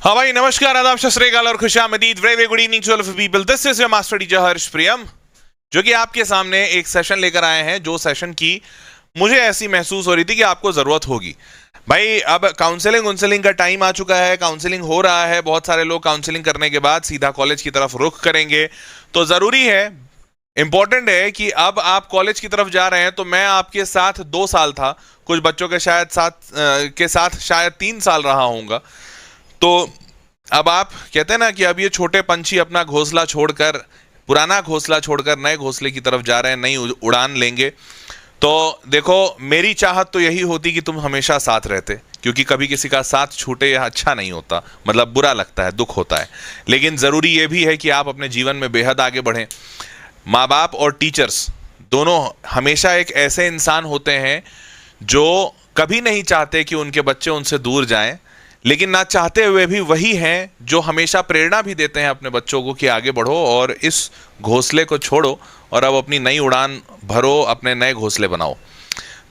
हाँ भाई, नमस्कार, आदाब, सत श्री अकाल और खुशामदीद। Very good evening to all of people. This is your master teacher Harsh Priyam, जो कि आपके सामने एक सेशन लेकर आए हैं, जो सेशन की मुझे ऐसी महसूस हो रही थी कि आपको जरूरत होगी। भाई, अब काउंसलिंग का टाइम आ चुका है, काउंसलिंग हो रहा है। बहुत सारे लोग काउंसलिंग करने के बाद सीधा कॉलेज की तरफ रुख करेंगे, तो जरूरी है, इंपॉर्टेंट है कि अब आप कॉलेज की तरफ जा रहे हैं। तो मैं आपके साथ 2 साल था, कुछ बच्चों के साथ शायद 3 साल रहा होऊंगा। तो अब आप कहते हैं ना कि अब ये छोटे पंछी अपना घोंसला छोड़कर, पुराना घोंसला छोड़कर नए घोंसले की तरफ जा रहे हैं, नई उड़ान लेंगे। तो देखो, मेरी चाहत तो यही होती कि तुम हमेशा साथ रहते, क्योंकि कभी किसी का साथ छूटे यह अच्छा नहीं होता, मतलब बुरा लगता है, दुख होता है। लेकिन ज़रूरी ये भी है कि आप अपने जीवन में बेहद आगे बढ़ें। माँ बाप और टीचर्स दोनों हमेशा एक ऐसे इंसान होते हैं जो कभी नहीं चाहते कि उनके बच्चे उनसे दूर जाएं, लेकिन ना चाहते हुए भी वही हैं जो हमेशा प्रेरणा भी देते हैं अपने बच्चों को कि आगे बढ़ो और इस घोंसले को छोड़ो और अब अपनी नई उड़ान भरो, अपने नए घोंसले बनाओ।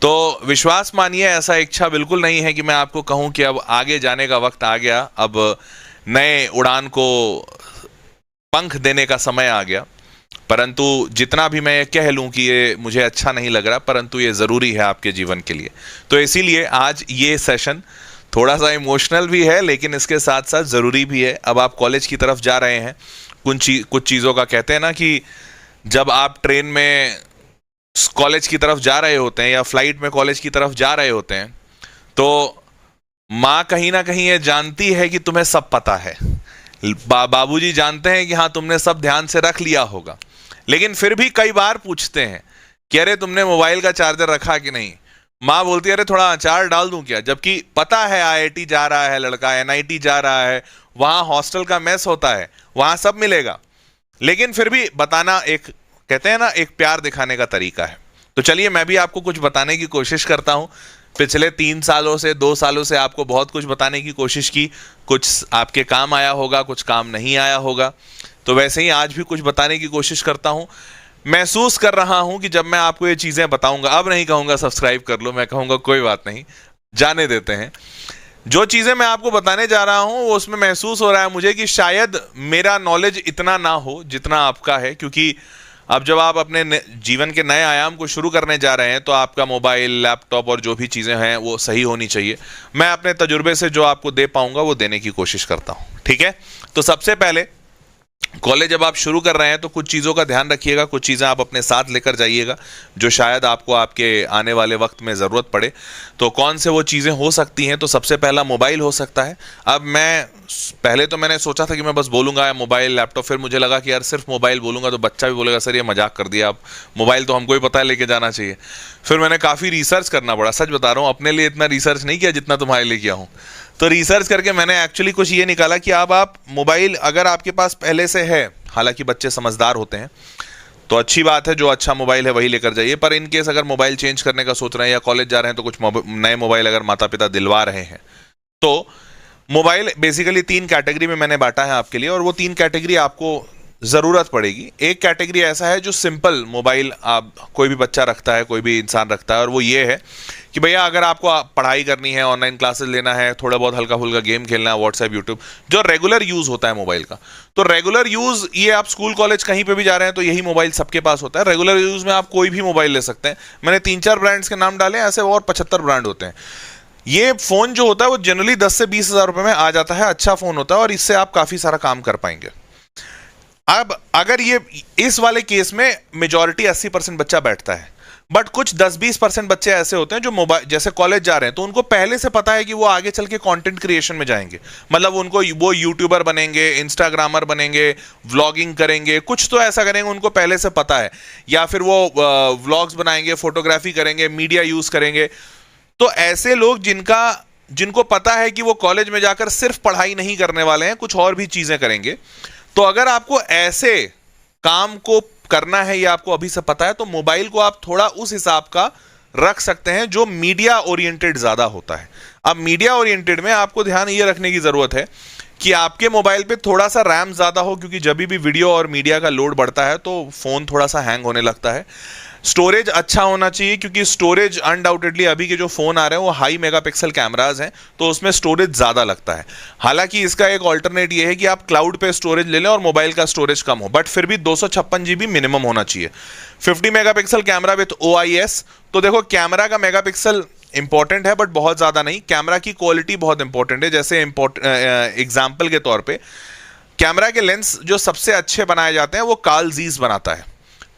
तो विश्वास मानिए, ऐसा इच्छा बिल्कुल नहीं है कि मैं आपको कहूं कि अब आगे जाने का वक्त आ गया, अब नए उड़ान को पंख देने का समय आ गया। परंतु जितना भी मैं ये कह लूं कि ये मुझे अच्छा नहीं लग रहा, परंतु ये ज़रूरी है आपके जीवन के लिए। तो इसीलिए आज ये सेशन थोड़ा सा इमोशनल भी है, लेकिन इसके साथ साथ ज़रूरी भी है। अब आप कॉलेज की तरफ जा रहे हैं, कुछ चीज़ों का कहते हैं ना कि जब आप ट्रेन में कॉलेज की तरफ जा रहे होते हैं या फ्लाइट में कॉलेज की तरफ जा रहे होते हैं, तो माँ कहीं ना कहीं ये जानती है कि तुम्हें सब पता है, बाबूजी जानते हैं कि हाँ तुमने सब ध्यान से रख लिया होगा, लेकिन फिर भी कई बार पूछते हैं कि अरे तुमने मोबाइल का चार्जर रखा कि नहीं। माँ बोलती है अरे थोड़ा अचार डाल दूं क्या, जबकि पता है आईआईटी जा रहा है लड़का, एनआईटी जा रहा है, वहां हॉस्टल का मेस होता है, वहां सब मिलेगा, लेकिन फिर भी बताना एक, कहते हैं ना, एक प्यार दिखाने का तरीका है। तो चलिए मैं भी आपको कुछ बताने की कोशिश करता हूं। पिछले 3 सालों से, 2 सालों से आपको बहुत कुछ बताने की कोशिश की, कुछ आपके काम आया होगा, कुछ काम नहीं आया होगा। तो वैसे ही आज भी कुछ बताने की कोशिश करता हूं। महसूस कर रहा हूं कि जब मैं आपको ये चीजें बताऊंगा, अब नहीं कहूंगा सब्सक्राइब कर लो, मैं कहूंगा कोई बात नहीं, जाने देते हैं। जो चीजें मैं आपको बताने जा रहा हूं वो उसमें महसूस हो रहा है मुझे कि शायद मेरा नॉलेज इतना ना हो जितना आपका है, क्योंकि अब जब आप अपने जीवन के नए आयाम को शुरू करने जा रहे हैं तो आपका मोबाइल, लैपटॉप और जो भी चीजें हैं वो सही होनी चाहिए। मैं अपने तजुर्बे से जो आपको दे पाऊंगा वो देने की कोशिश करता हूं, ठीक है। तो सबसे पहले, कॉलेज जब आप शुरू कर रहे हैं तो कुछ चीज़ों का ध्यान रखिएगा, कुछ चीज़ें आप अपने साथ लेकर जाइएगा जो शायद आपको आपके आने वाले वक्त में ज़रूरत पड़े। तो कौन से वो चीज़ें हो सकती हैं? तो सबसे पहला मोबाइल हो सकता है। अब पहले तो मैंने सोचा था कि मैं बस बोलूँगा मोबाइल, लैपटॉप, फिर मुझे लगा कि यार सिर्फ मोबाइल बोलूँगा तो बच्चा भी बोलेगा सर ये मजाक कर दिया, आप मोबाइल तो हमको ही पता है लेके जाना चाहिए। फिर मैंने काफ़ी रिसर्च करना पड़ा, सच बता रहा हूँ, अपने लिए इतना रिसर्च नहीं किया जितना तुम्हारे लिए किया हूँ। तो रिसर्च करके मैंने एक्चुअली कुछ ये निकाला कि अब आप मोबाइल अगर आपके पास पहले से है, हालांकि बच्चे समझदार होते हैं तो अच्छी बात है, जो अच्छा मोबाइल है वही लेकर जाइए। पर इन केस अगर मोबाइल चेंज करने का सोच रहे हैं या कॉलेज जा रहे हैं तो कुछ नए मोबाइल अगर माता पिता दिलवा रहे हैं, तो मोबाइल बेसिकली 3 कैटेगरी में मैंने बांटा है आपके लिए, और वो 3 कैटेगरी आपको ज़रूरत पड़ेगी। एक कैटेगरी ऐसा है जो सिंपल मोबाइल आप कोई भी बच्चा रखता है, कोई भी इंसान रखता है, और वो ये है कि भैया अगर आपको पढ़ाई करनी है, ऑनलाइन क्लासेस लेना है, थोड़ा बहुत हल्का फुल्का गेम खेलना है, व्हाट्सएप, यूट्यूब, जो रेगुलर यूज़ होता है मोबाइल का। तो रेगुलर यूज़, ये आप स्कूल कॉलेज कहीं पे भी जा रहे हैं तो यही मोबाइल सबके पास होता है। रेगुलर यूज़ में आप कोई भी मोबाइल ले सकते हैं। मैंने 3-4 ब्रांड्स के नाम डाले, ऐसे और 75 ब्रांड होते हैं। ये फ़ोन जो होता है वो जनरली 10 से 20 हज़ार रुपये में आ जाता है, अच्छा फ़ोन होता है और इससे आप काफ़ी सारा काम कर पाएंगे। अब अगर ये इस वाले केस में मेजॉरिटी 80% बच्चा बैठता है, बट कुछ 10-20% बच्चे ऐसे होते हैं जो मोबाइल, जैसे कॉलेज जा रहे हैं तो उनको पहले से पता है कि वो आगे चल के कंटेंट क्रिएशन में जाएंगे, मतलब उनको वो यूट्यूबर बनेंगे, इंस्टाग्रामर बनेंगे, व्लॉगिंग करेंगे, कुछ तो ऐसा करेंगे, उनको पहले से पता है, या फिर वो व्लॉग्स बनाएंगे, फोटोग्राफी करेंगे, मीडिया यूज करेंगे। तो ऐसे लोग जिनको पता है कि वो कॉलेज में जाकर सिर्फ पढ़ाई नहीं करने वाले हैं, कुछ और भी चीजें करेंगे। तो अगर आपको ऐसे काम को करना है, या आपको अभी से पता है, तो मोबाइल को आप थोड़ा उस हिसाब का रख सकते हैं जो मीडिया ओरिएंटेड ज्यादा होता है। अब मीडिया ओरिएंटेड में आपको ध्यान ये रखने की जरूरत है कि आपके मोबाइल पे थोड़ा सा रैम ज़्यादा हो, क्योंकि जब भी वीडियो और मीडिया का लोड बढ़ता है तो फ़ोन थोड़ा सा हैंग होने लगता है। स्टोरेज अच्छा होना चाहिए, क्योंकि स्टोरेज अनडाउटेडली अभी के जो फ़ोन आ रहे हैं वो हाई मेगापिक्सल कैमराज हैं, तो उसमें स्टोरेज ज़्यादा लगता है। हालांकि इसका एक ऑल्टरनेट ये है कि आप क्लाउड पे स्टोरेज ले लें और मोबाइल का स्टोरेज कम हो, बट फिर भी 256 GB मिनिमम होना चाहिए। 50 मेगापिक्सल कैमरा विथ OIS। तो देखो, कैमरा का मेगापिक्सल इंपॉर्टेंट है बट बहुत ज़्यादा नहीं, कैमरा की क्वालिटी बहुत इंपॉर्टेंट है। जैसे एग्जाम्पल के तौर पर कैमरा के लेंस जो सबसे अच्छे बनाए जाते हैं वो कार्ल जीस बनाता है।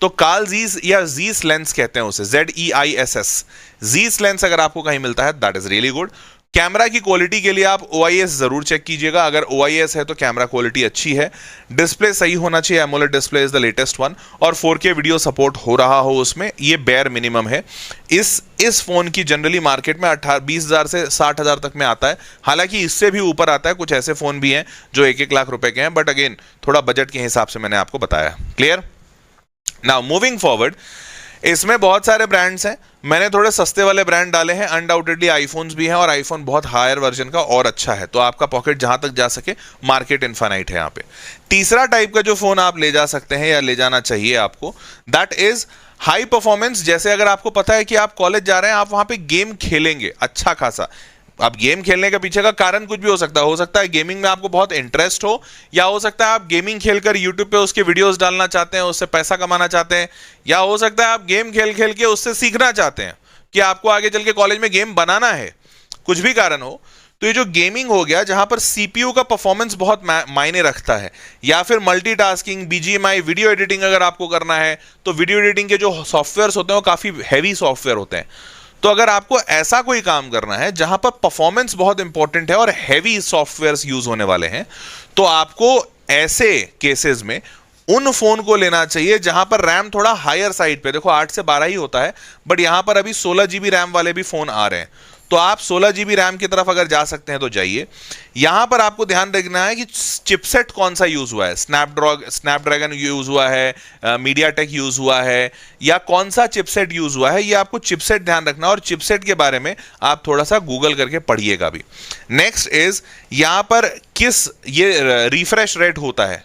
तो कार्ल जीस या जीस लेंस कहते हैं उसे, ZEISS। जीस लेंस अगर आपको कहीं मिलता है that is really good. Camera की क्वालिटी के लिए आप OIS जरूर चेक कीजिएगा, अगर OIS है तो कैमरा क्वालिटी अच्छी है। डिस्प्ले सही होना चाहिए, AMOLED display is the latest one, और 4K वीडियो सपोर्ट हो रहा हो उसमें, ये बेयर मिनिमम है। इस फोन की जनरली मार्केट में 20,000 से 60,000 तक में आता है। हालांकि इससे भी ऊपर आता है, कुछ ऐसे फोन भी हैं जो 1-1 लाख रुपए के हैं, बट अगेन थोड़ा बजट के हिसाब से मैंने आपको बताया। क्लियर? नाउ मूविंग फॉरवर्ड, इसमें बहुत सारे ब्रांड्स हैं, मैंने थोड़े सस्ते वाले ब्रांड डाले हैं। अनडाउटेडली आईफोन्स भी हैं, और आईफोन बहुत हायर वर्जन का और अच्छा है, तो आपका पॉकेट जहां तक जा सके, मार्केट इनफाइनाइट है यहाँ पे। तीसरा टाइप का जो फोन आप ले जा सकते हैं या ले जाना चाहिए आपको, दैट इज हाई परफॉर्मेंस। जैसे अगर आपको पता है कि आप कॉलेज जा रहे हैं, आप वहां पे गेम खेलेंगे अच्छा खासा। अब गेम खेलने के पीछे का कारण कुछ भी हो सकता है गेमिंग में आपको बहुत इंटरेस्ट हो, या हो सकता है आप गेमिंग खेलकर यूट्यूब पे उसके वीडियोस डालना चाहते हैं, उससे पैसा कमाना चाहते हैं, या हो सकता है आप गेम खेल खेल के उससे सीखना चाहते हैं कि आपको आगे चल के कॉलेज में गेम बनाना है। कुछ भी कारण हो, तो ये जो गेमिंग हो गया, जहां पर CPU का परफॉर्मेंस बहुत मायने रखता है, या फिर मल्टीटास्किंग, BGMI, वीडियो एडिटिंग अगर आपको करना है, तो वीडियो एडिटिंग के जो सॉफ्टवेयर होते हैं वो काफी हैवी सॉफ्टवेयर होते हैं। तो अगर आपको ऐसा कोई काम करना है जहां पर परफॉर्मेंस बहुत इंपॉर्टेंट है और हैवी सॉफ्टवेयर्स यूज होने वाले हैं, तो आपको ऐसे केसेस में उन फोन को लेना चाहिए जहां पर रैम थोड़ा हायर साइड पे, देखो 8 से 12 ही होता है, बट यहां पर अभी 16 GB रैम वाले भी फोन आ रहे हैं, तो आप 16 GB रैम की तरफ अगर जा सकते हैं तो जाइए। यहां पर आपको ध्यान रखना है कि चिपसेट कौन सा यूज हुआ है, स्नैपड्रैगन यूज हुआ है, मीडियाटेक यूज हुआ है, या कौन सा चिपसेट यूज हुआ है, ये आपको चिपसेट ध्यान रखना, और चिपसेट के बारे में आप थोड़ा सा गूगल करके पढ़िएगा भी। नेक्स्ट इज, यहां पर किस ये रिफ्रेश रेट होता है,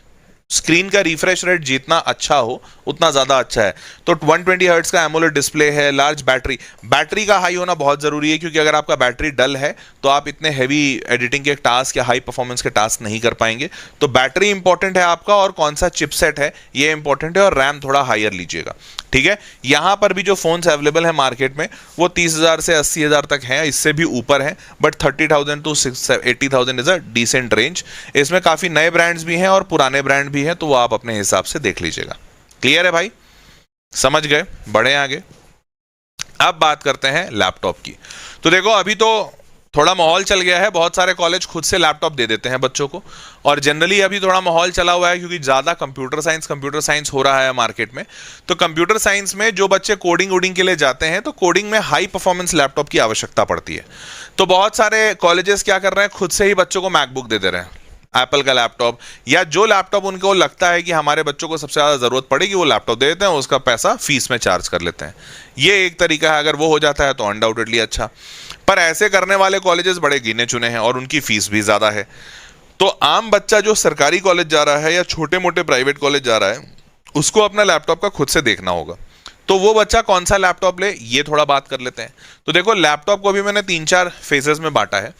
स्क्रीन का रिफ्रेश रेट जितना अच्छा हो उतना ज्यादा अच्छा है। तो 120 हर्ट्ज का एमोलेड डिस्प्ले है, लार्ज बैटरी का हाई होना बहुत जरूरी है, क्योंकि अगर आपका बैटरी डल है तो आप इतने हैवी एडिटिंग के टास्क या हाई परफॉर्मेंस के टास्क नहीं कर पाएंगे। तो बैटरी इंपॉर्टेंट है आपका, और कौन सा चिपसेट है ये इंपॉर्टेंट है, और रैम थोड़ा हायर लीजिएगा। ठीक है, यहां पर भी जो फोन्स अवेलेबल है मार्केट में वो 30,000 से 80,000 तक हैं, इससे भी ऊपर है, but 30,000 to 80,000 is a decent range. इसमें काफी नए ब्रांड्स भी हैं और पुराने ब्रांड भी हैं, तो वो आप अपने हिसाब से देख लीजिएगा। क्लियर है भाई? समझ गए? बढ़े आगे। अब बात करते हैं लैपटॉप की। तो देखो, अभी तो थोड़ा माहौल चल गया है, बहुत सारे कॉलेज खुद से लैपटॉप दे देते हैं बच्चों को, और जनरली अभी थोड़ा माहौल चला हुआ है क्योंकि ज़्यादा कंप्यूटर साइंस हो रहा है मार्केट में। तो कंप्यूटर साइंस में जो बच्चे कोडिंग के लिए जाते हैं, तो कोडिंग में हाई परफॉर्मेंस लैपटॉप की आवश्यकता पड़ती है। तो बहुत सारे कॉलेजेस क्या कर रहे हैं, खुद से ही बच्चों को मैकबुक दे दे रहे हैं, एप्पल का लैपटॉप, या जो लैपटॉप उनको लगता है कि हमारे बच्चों को सबसे ज़्यादा ज़रूरत पड़ेगी वो लैपटॉप दे देते हैं, उसका पैसा फीस में चार्ज कर लेते हैं। ये एक तरीका है, अगर वो हो जाता है तो अनडाउटेडली अच्छा। पर ऐसे करने वाले कॉलेजेस बड़े गिने चुने हैं और उनकी फीस भी ज़्यादा है। तो आम बच्चा जो सरकारी कॉलेज जा रहा है या छोटे मोटे प्राइवेट कॉलेज जा रहा है, उसको अपना लैपटॉप का खुद से देखना होगा। तो वो बच्चा कौन सा लैपटॉप ले, ये थोड़ा बात कर लेते हैं। तो देखो, लैपटॉप को भी मैंने 3-4 फेजेस में बांटा है।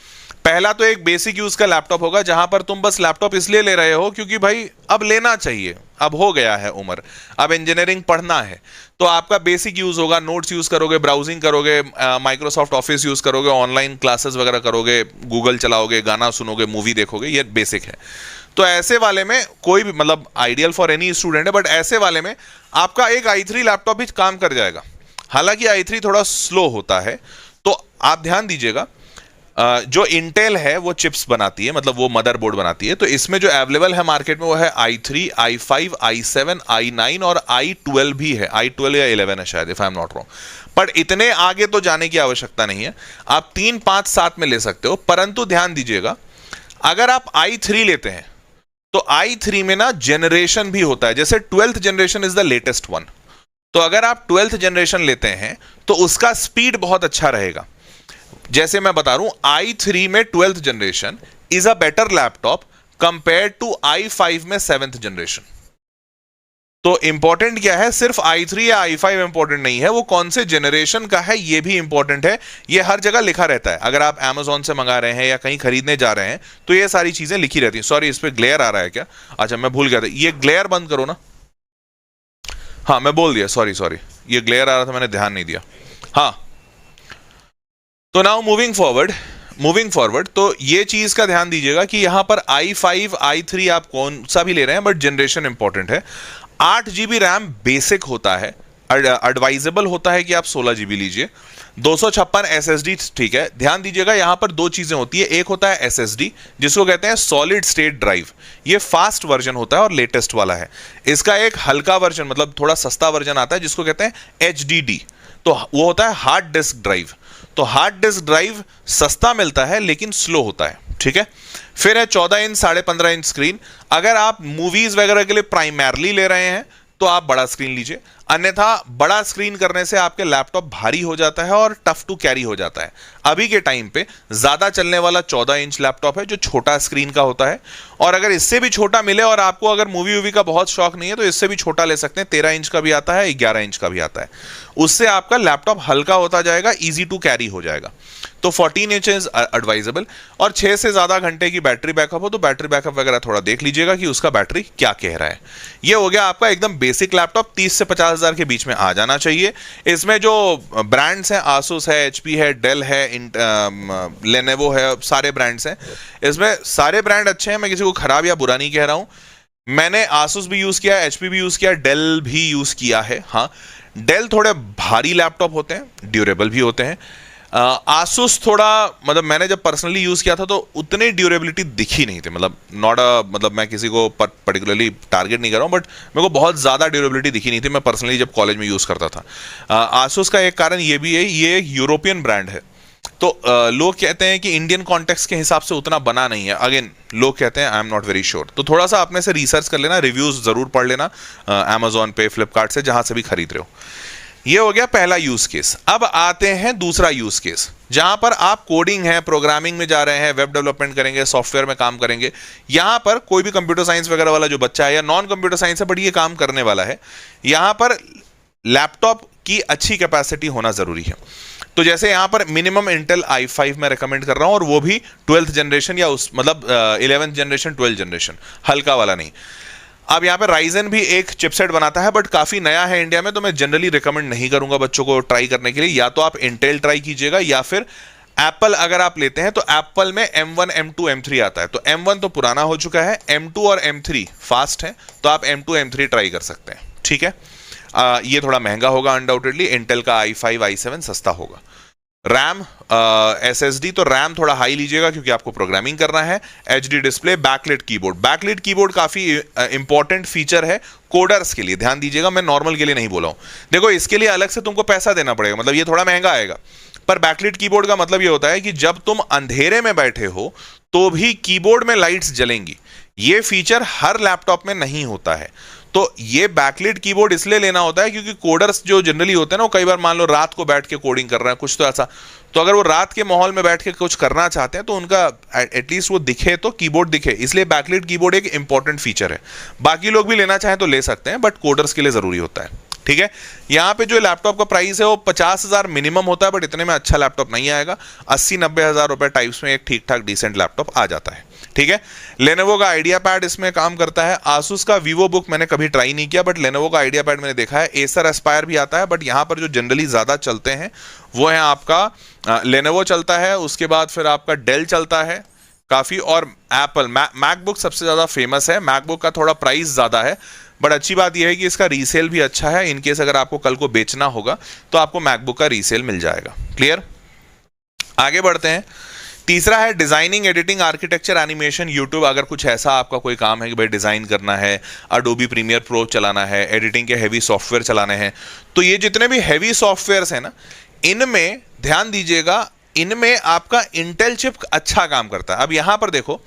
पहला तो एक बेसिक यूज का लैपटॉप होगा, जहां पर तुम बस लैपटॉप इसलिए ले रहे हो क्योंकि भाई अब लेना चाहिए, अब हो गया है उम्र, अब इंजीनियरिंग पढ़ना है। तो आपका बेसिक यूज होगा, नोट्स यूज करोगे, ब्राउजिंग करोगे, माइक्रोसॉफ्ट ऑफिस यूज करोगे, ऑनलाइन क्लासेस वगैरह करोगे, गूगल चलाओगे, गाना सुनोगे, मूवी देखोगे, ये बेसिक है। तो ऐसे वाले में कोई भी, मतलब आइडियल फॉर एनी स्टूडेंट है, बट ऐसे वाले में आपका एक i3 लैपटॉप भी काम कर जाएगा। हालांकि i3 थोड़ा स्लो होता है, तो आप ध्यान दीजिएगा। जो इंटेल है वो चिप्स बनाती है, मतलब वो मदरबोर्ड बनाती है। तो इसमें जो अवेलेबल है मार्केट में वो है i3, i5, i7, i9 और i12 भी है। i12 या 11 है शायद, if I am not wrong. पर इतने आगे तो जाने की आवश्यकता नहीं है, आप 3, 5, 7 में ले सकते हो। परंतु ध्यान दीजिएगा, अगर आप i3 लेते हैं तो i3 में ना जनरेशन भी होता है, जैसे 12th generation is the latest one. तो अगर आप 12th जनरेशन लेते हैं तो उसका स्पीड बहुत अच्छा रहेगा। जैसे मैं बता रहा हूं, i3 में 12th generation is a better laptop compare to i5 में 7th जनरेशन। तो इंपॉर्टेंट क्या है, सिर्फ i3 या i5 इंपॉर्टेंट नहीं है, वो कौन से जनरेशन का है ये भी इंपॉर्टेंट है। ये हर जगह लिखा रहता है, अगर आप Amazon से मंगा रहे हैं या कहीं खरीदने जा रहे हैं तो ये सारी चीजें लिखी रहती हैं। सॉरी, इस पे ग्लेयर आ रहा है क्या? अच्छा, मैं भूल गया था, ये ग्लेयर बंद करो ना। हाँ, मैं बोल दिया, सॉरी सॉरी, ये ग्लेयर आ रहा था, मैंने ध्यान नहीं दिया। हाँ, तो नाउ मूविंग फॉरवर्ड तो ये चीज का ध्यान दीजिएगा कि यहां पर i5 i3 आप कौन सा भी ले रहे हैं, बट जनरेशन इंपॉर्टेंट है। 8 GB रैम बेसिक होता है, एडवाइजेबल होता है कि आप 16 GB लीजिए। 256 SSD ठीक है। ध्यान दीजिएगा यहां पर दो चीजें होती है, एक होता है SSD जिसको कहते हैं सॉलिड स्टेट ड्राइव, ये फास्ट वर्जन होता है और लेटेस्ट वाला है। इसका एक हल्का वर्जन, मतलब थोड़ा सस्ता वर्जन आता है जिसको कहते हैं HDD, तो वो होता है हार्ड डिस्क ड्राइव। तो हार्ड डिस्क ड्राइव सस्ता मिलता है लेकिन स्लो होता है, ठीक है। फिर है 14 इंच 15.5 इंच स्क्रीन। अगर आप मूवीज वगैरह के लिए प्राइमरली ले रहे हैं तो आप बड़ा स्क्रीन लीजिए, अन्यथा बड़ा स्क्रीन करने से आपके लैपटॉप भारी हो जाता है और टफ टू कैरी हो जाता है। अभी के टाइम पे ज्यादा चलने वाला 14 इंच लैपटॉप है जो छोटा स्क्रीन का होता है, और अगर इससे भी छोटा मिले और आपको अगर मूवी वूवी का बहुत शौक नहीं है तो इससे भी छोटा ले सकते हैं। 13 इंच का भी आता है, 11 इंच का भी आता है। उससे आपका लैपटॉप हल्का होता जाएगा, इजी टू कैरी हो जाएगा। तो 14 इंच एडवाइजेबल, और 6 से ज्यादा घंटे की बैटरी बैकअप हो तो बैटरी बैकअप वगैरह थोड़ा देख लीजिएगा कि उसका बैटरी क्या कह रहा है। ये हो गया आपका एकदम बेसिक लैपटॉप, 30 से 50 हजार के बीच में आ जाना चाहिए। इसमें जो ब्रांड्स हैं, आसूस है, HP है, डेल है, लेनोवो है, सारे ब्रांड्स हैं। इसमें सारे ब्रांड अच्छे हैं, मैं किसी को खराब या बुरा नहीं कह रहा हूं। मैंने आसूस भी यूज किया, HP भी यूज किया, डेल भी यूज किया है। हाँ, डेल थोड़े भारी लैपटॉप होते हैं, ड्यूरेबल भी होते हैं। आसूस थोड़ा, मतलब मैंने जब पर्सनली यूज किया था तो उतनी ड्यूरेबिलिटी दिखी नहीं थी, मतलब मैं किसी को पर्टिकुलरली टारगेट नहीं कर रहा हूं, बट मेरे को बहुत ज्यादा ड्यूरेबिलिटी दिखी नहीं थी मैं पर्सनली जब कॉलेज में यूज करता था। आसूस का एक कारण ये भी है, ये एक यूरोपियन ब्रांड है, तो लोग कहते हैं कि इंडियन कॉन्टेक्स्ट के हिसाब से उतना बना नहीं है। अगेन लोग कहते हैं, I am not very sure. तो थोड़ा सा अपने से रिसर्च कर लेना, रिव्यूज जरूर पढ़ लेना Amazon पे, फ्लिपकार्ट से, जहां से भी खरीद रहे हो। ये हो गया पहला यूज केस। अब आते हैं दूसरा यूज केस, जहां पर आप कोडिंग है, प्रोग्रामिंग में जा रहे हैं, वेब डेवलपमेंट करेंगे, सॉफ्टवेयर में काम करेंगे। यहां पर कोई भी कंप्यूटर साइंस वगैरह वाला जो बच्चा है या नॉन कंप्यूटर साइंस है बट ये काम करने वाला है, यहां पर लैपटॉप की अच्छी कैपेसिटी होना जरूरी है। तो जैसे यहां पर मिनिमम इंटेल i5 में रेकमेंड कर रहा हूं, और वो भी 12th जनरेशन या उस मतलब 11th जनरेशन 12th जनरेशन, हल्का वाला नहीं। अब यहाँ पे राइजन भी एक चिपसेट बनाता है बट काफी नया है इंडिया में, तो मैं जनरली रिकमेंड नहीं करूंगा बच्चों को ट्राई करने के लिए। या तो आप इंटेल ट्राई कीजिएगा, या फिर एप्पल अगर आप लेते हैं तो एप्पल में M1 M2 M3 आता है। तो M1 तो पुराना हो चुका है, M2 और M3 फास्ट है, तो आप M2 M3 ट्राई कर सकते हैं, ठीक है। ये थोड़ा महंगा होगा अनडाउटेडली, इंटेल का i5 i7 सस्ता होगा। रैम SSD, तो रैम थोड़ा हाई लीजिएगा क्योंकि आपको प्रोग्रामिंग करना है। HD display, backlit keyboard. Backlit keyboard काफी इंपॉर्टेंट फीचर है कोडर्स के लिए, ध्यान दीजिएगा, मैं नॉर्मल के लिए नहीं बोला हूं। देखो, इसके लिए अलग से तुमको पैसा देना पड़ेगा, मतलब ये थोड़ा महंगा आएगा, पर बैकलिट कीबोर्ड का मतलब ये होता है कि जब तुम अंधेरे में बैठे हो तो भी कीबोर्ड में लाइट्स जलेंगी। ये फीचर हर लैपटॉप में नहीं होता है। तो ये बैकलिट कीबोर्ड इसलिए लेना होता है क्योंकि कोडर्स जो जनरली होते हैं ना, वो कई बार मान लो रात को बैठ के कोडिंग कर रहे हैं कुछ, तो ऐसा, तो अगर वो रात के माहौल में बैठ के कुछ करना चाहते हैं तो उनका एटलीस्ट वो दिखे, तो कीबोर्ड दिखे, इसलिए बैकलिट कीबोर्ड एक इंपॉर्टेंट फीचर है। बाकी लोग भी लेना चाहें तो ले सकते हैं, बट कोडर्स के लिए जरूरी होता है, ठीक है। यहाँ पे जो लैपटॉप का प्राइस है वो 50,000 मिनिमम होता है, बट इतने में अच्छा लैपटॉप नहीं आएगा। 80-90 हजार रुपए टाइप्स में एक ठीक ठाक डिसेंट लैपटॉप आ जाता है, ठीक है। लेनोवो का आइडिया पैड इसमें काम करता है। आसूस का वीवो बुक मैंने कभी ट्राई नहीं किया, बट लेनोवो का आइडिया पैड मैंने देखा है। एसर एस्पायर भी आता है, बट यहाँ पर जो जनरली ज्यादा चलते हैं वो है आपका लेनोवो चलता है, उसके बाद फिर आपका डेल चलता है काफी, और एप्पल मैकबुक सबसे ज्यादा फेमस है। मैकबुक का थोड़ा प्राइस ज्यादा है, बट अच्छी बात यह है कि इसका रीसेल भी अच्छा है। इनकेस अगर आपको कल को बेचना होगा तो आपको मैकबुक का रीसेल मिल जाएगा। क्लियर, आगे बढ़ते हैं। तीसरा है designing, editing, architecture, animation, YouTube. अगर कुछ ऐसा आपका कोई काम है कि भाई डिजाइन करना है, अडोबी प्रीमियर प्रो चलाना है, एडिटिंग के हैवी सॉफ्टवेयर चलाने हैं, तो ये जितने भी हैवी सॉफ्टवेयर्स हैं ना, इनमें ध्यान दीजिएगा, इनमें आपका इंटेल चिप अच्छा काम करता है। अब यहां पर देखो,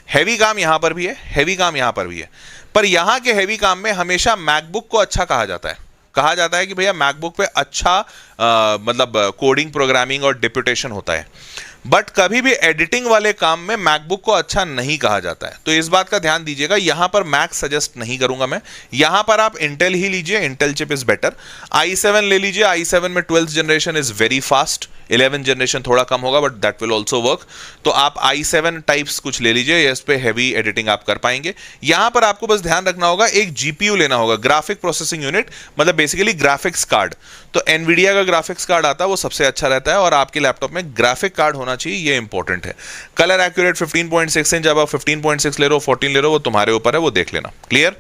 हैवी काम यहां पर भी है, हैवी काम यहां पर भी है, पर यहां के हैवी काम में हमेशा मैकबुक को अच्छा कहा जाता है। कहा जाता है कि भैया मैकबुक पे अच्छा मतलब कोडिंग, प्रोग्रामिंग और डिप्यूटेशन होता है। बट कभी भी एडिटिंग वाले काम में मैकबुक को अच्छा नहीं कहा जाता है, तो इस बात का ध्यान दीजिएगा। यहां पर मैक सजेस्ट नहीं करूंगा मैं, यहां पर आप इंटेल ही लीजिए, Intel chip is better. i7 ले लीजिए, i7 में 12th generation is very fast, 11th generation थोड़ा कम होगा but that will also work. तो आप i7 टाइप्स कुछ ले लीजिए, इस पे हैवी एडिटिंग आप कर पाएंगे। यहां पर आपको बस ध्यान रखना होगा, एक जीपीयू लेना होगा, ग्राफिक प्रोसेसिंग यूनिट, मतलब बेसिकली ग्राफिक्स कार्ड। तो एनवीडिया का ग्राफिक्स कार्ड आता है, वो सबसे अच्छा रहता है, और आपके लैपटॉप में ग्राफिक कार्ड होना चाहिए, ये इंपॉर्टेंट है। कलर एक्यूरेट 15.6 इंच, अब आप 15.6 ले रहे हो 14 ले रहे हो, वो तुम्हारे ऊपर है, वो देख लेना। क्लियर।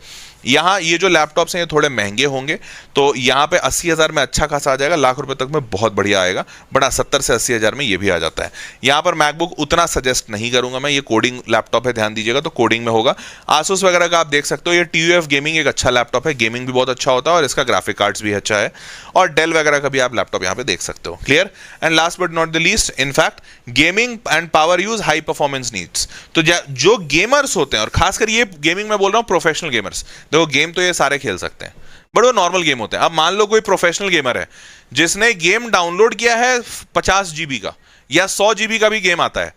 यहाँ ये जो लैपटॉप्स हैं ये थोड़े महंगे होंगे, तो यहाँ पे 80,000 में अच्छा खासा आ जाएगा, लाख रुपए तक में बहुत बढ़िया आएगा, बट 70 से 80,000 में ये भी आ जाता है। यहाँ पर मैकबुक उतना सजेस्ट नहीं करूंगा मैं, ये कोडिंग लैपटॉप है, ध्यान दीजिएगा, तो कोडिंग में होगा। आसूस वगैरह का आप देख सकते हो, ये TUF गेमिंग एक अच्छा लैपटॉप है, गेमिंग भी बहुत अच्छा होता है और इसका ग्राफिक कार्ड्स भी अच्छा है, और डेल वगैरह का भी आप लैपटॉप यहाँ पे देख सकते हो। Clear. And last but not the least, in fact gaming and power use high performance needs, तो जो गेमर्स होते हैं, और खासकर ये गेमिंग में बोल रहा हूँ प्रोफेशनल गेमर्स, देखो गेम तो ये सारे खेल सकते हैं बट वो नॉर्मल गेम होते हैं। अब मान लो कोई प्रोफेशनल गेमर है जिसने गेम डाउनलोड किया है 50 GB का या 100 GB का भी गेम आता है,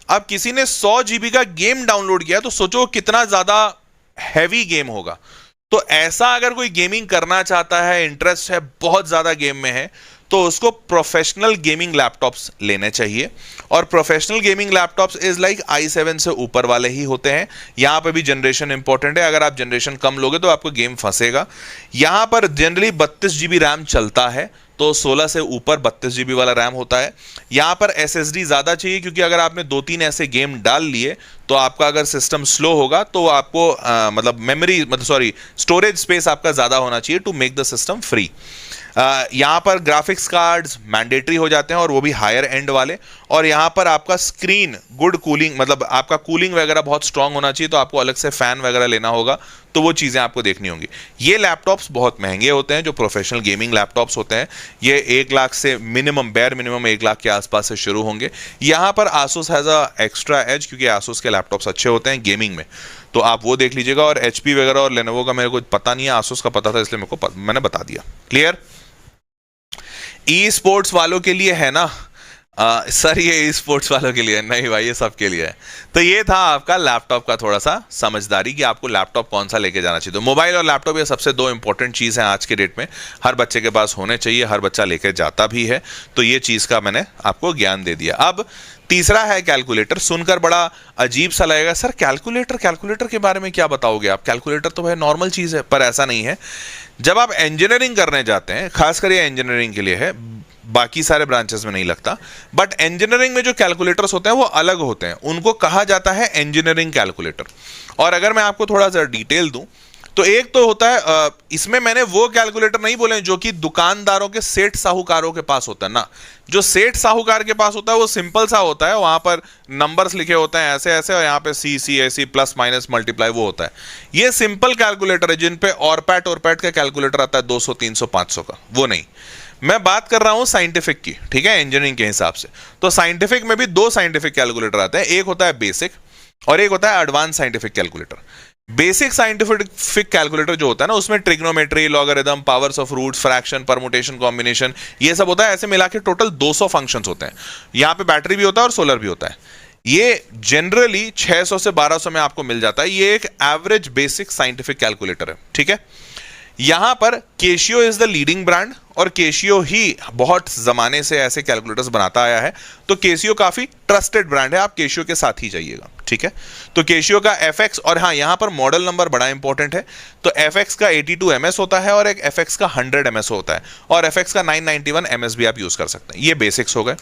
अब किसी ने 100 GB का गेम डाउनलोड किया तो सोचो कितना ज्यादा हैवी गेम होगा। तो ऐसा अगर कोई गेमिंग करना चाहता है, इंटरेस्ट है बहुत ज्यादा गेम में है, तो उसको प्रोफेशनल गेमिंग लैपटॉप्स लेने चाहिए, और professional gaming laptops is like i7 से ऊपर वाले ही होते हैं। यहां पे भी जनरेशन इंपॉर्टेंट है, अगर आप जनरेशन कम लोगे तो आपको गेम फंसेगा। यहां पर जनरली 32 GB रैम चलता है, तो 16 से ऊपर 32 GB वाला रैम होता है। यहां पर SSD ज्यादा चाहिए, क्योंकि अगर आपने 2-3 ऐसे गेम डाल लिए तो आपका अगर सिस्टम स्लो होगा तो आपको मतलब मेमोरी मतलब सॉरी स्टोरेज स्पेस आपका ज्यादा होना चाहिए to make the system free. यहां पर ग्राफिक्स कार्ड्स मैंडेटरी हो जाते हैं, और वो भी हायर एंड वाले। और यहां पर आपका स्क्रीन गुड कूलिंग, मतलब आपका कूलिंग वगैरह बहुत स्ट्रांग होना चाहिए, तो आपको अलग से फैन वगैरह लेना होगा, तो वो चीजें आपको देखनी होंगी। ये लैपटॉप्स बहुत महंगे होते हैं, जो प्रोफेशनल गेमिंग लैपटॉप्स होते हैं, ये 1 लाख से मिनिमम, बेयर मिनिमम 1 लाख के आसपास से शुरू होंगे। यहां पर Asus has a extra edge, क्योंकि Asus के लैपटॉप्स अच्छे होते हैं गेमिंग में, तो आप वो देख लीजिएगा। और HP वगैरह और Lenovo का मेरे को पता नहीं है, Asus का पता था इसलिए मैंने बता दिया। क्लियर। ई स्पोर्ट्स वालों के लिए है ना सर, ये ई स्पोर्ट्स वालों के लिए नहीं भाई, ये सबके लिए है। तो ये था आपका लैपटॉप का थोड़ा सा समझदारी कि आपको लैपटॉप कौन सा लेके जाना चाहिए। तो मोबाइल और लैपटॉप ये सबसे 2 इंपॉर्टेंट चीज़ हैं आज के डेट में, हर बच्चे के पास होने चाहिए, हर बच्चा लेके जाता भी है, तो ये चीज़ का मैंने आपको ज्ञान दे दिया। अब तीसरा है कैलकुलेटर। सुनकर बड़ा अजीब सा लगेगा, सर कैलकुलेटर के बारे में क्या बताओगे आप, कैलकुलेटर तो भाई नॉर्मल चीज़ है, पर ऐसा नहीं है। जब आप इंजीनियरिंग करने जाते हैं, खासकर ये इंजीनियरिंग के लिए है, बाकी सारे ब्रांचेस में नहीं लगता, बट इंजीनियरिंग में जो कैलकुलेटर्स होते हैं वो अलग होते हैं, उनको कहा जाता है इंजीनियरिंग कैलकुलेटर। और अगर मैं आपको थोड़ा सा डिटेल दूं, तो एक तो होता है, इसमें मैंने वो कैलकुलेटर नहीं बोले जो कि दुकानदारों के सेठ साहूकारों के पास होता है ना। जो सेठ साहूकार के पास होता है वो सिंपल सा होता है, वहां पर नंबर्स लिखे होते हैं ऐसे ऐसे, और यहाँ पे CC प्लस माइनस मल्टीप्लाई वो होता है। ये सिंपल कैलकुलेटर है जिन पे और पैट का कैलकुलेटर आता है 200 300 500 का, वो नहीं। मैं बात कर रहा हूं साइंटिफिक की, ठीक है, इंजीनियरिंग के हिसाब से। तो साइंटिफिक में भी 2 साइंटिफिक कैलकुलेटर आते हैं, एक होता है बेसिक और एक होता है advance scientific calculator. Basic scientific calculator जो होता है ना, उसमें trigonometry, logarithm, powers of roots, fraction, permutation, combination, ये सब होता है। ऐसे मिला के टोटल 200 फंक्शंस होते हैं। यहां पे बैटरी भी होता है और सोलर भी होता है। ये जनरली 600 से 1200 में आपको मिल जाता है। ये एक एवरेज बेसिक साइंटिफिक कैलकुलेटर है, ठीक है। यहां पर cashew is the leading brand, और केशियो ही बहुत जमाने से ऐसे कैलकुलेटर्स बनाता आया है, तो केशियो काफी ट्रस्टेड ब्रांड है, आप केशियो के साथ ही जाइएगा, ठीक है। तो केशियो का FX, और हाँ यहां पर मॉडल नंबर बड़ा इंपॉर्टेंट है, तो FX का 82 MS होता है और एक FX का 100 MS होता है, और FX का 991 MS भी आप यूज कर सकते हैं। ये बेसिक्स हो गए।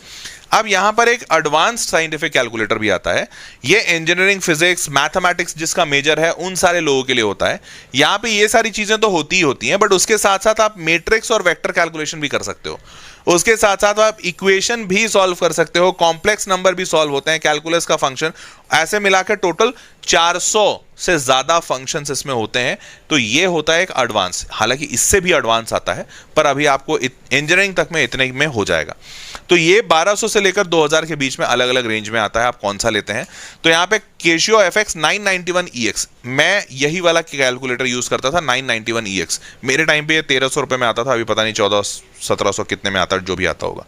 अब यहां पर एक एडवांस्ड साइंटिफिक कैलकुलेटर भी आता है। ये इंजीनियरिंग, फिजिक्स, मैथमेटिक्स जिसका मेजर है उन सारे लोगों के लिए होता है। यहां पे ये सारी चीजें तो होती ही होती हैं, बट उसके साथ साथ आप मैट्रिक्स और वेक्टर कैलकुलेशन भी कर सकते हो। उसके साथ साथ आप इक्वेशन भी सॉल्व कर सकते हो, कॉम्प्लेक्स नंबर भी सॉल्व होते हैं, कैलकुलस का फंक्शन, ऐसे मिलाकर टोटल 400 से ज्यादा फंक्शंस इसमें होते हैं। तो ये होता है एक एडवांस, हालांकि इससे भी एडवांस आता है, पर अभी आपको इंजीनियरिंग तक में इतने में हो जाएगा। तो ये 1200 से लेकर 2000 के बीच में अलग अलग रेंज में आता है, आप कौन सा लेते हैं। तो यहाँ पे केशियो FX 991EX, मैं यही वाला कैलकुलेटर यूज करता था, 991EX। मेरे टाइम पे ये 1300 रुपए में आता था, अभी पता नहीं 1400-1700 कितने में आता है, जो भी आता होगा।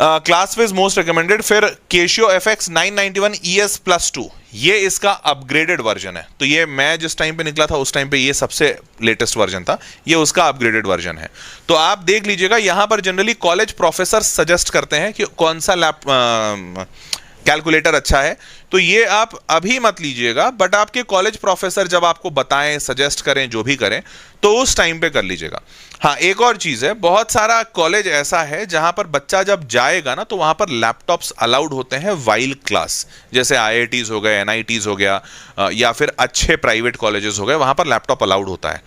क्लासविज मोस्ट रिकमेंडेड, फिर केशियो FX 991 ES+2, ये इसका अपग्रेडेड वर्जन है। तो ये मैं जिस टाइम पे निकला था उस टाइम पे ये सबसे लेटेस्ट वर्जन था, ये उसका अपग्रेडेड वर्जन है। तो आप देख लीजिएगा, यहां पर जनरली कॉलेज प्रोफेसर सजेस्ट करते हैं कि कौन सा कैलकुलेटर अच्छा है, तो ये आप अभी मत लीजिएगा, बट आपके कॉलेज प्रोफेसर जब आपको बताएं, सजेस्ट करें, जो भी करें, तो उस टाइम पे कर लीजिएगा। हाँ, एक और चीज़ है, बहुत सारा कॉलेज ऐसा है जहां पर बच्चा जब जाएगा ना, तो वहां पर लैपटॉप्स अलाउड होते हैं वाइल क्लास, जैसे IITs हो गए, NITs हो गया, या फिर अच्छे प्राइवेट कॉलेजेस हो गए, वहां पर लैपटॉप अलाउड होता है।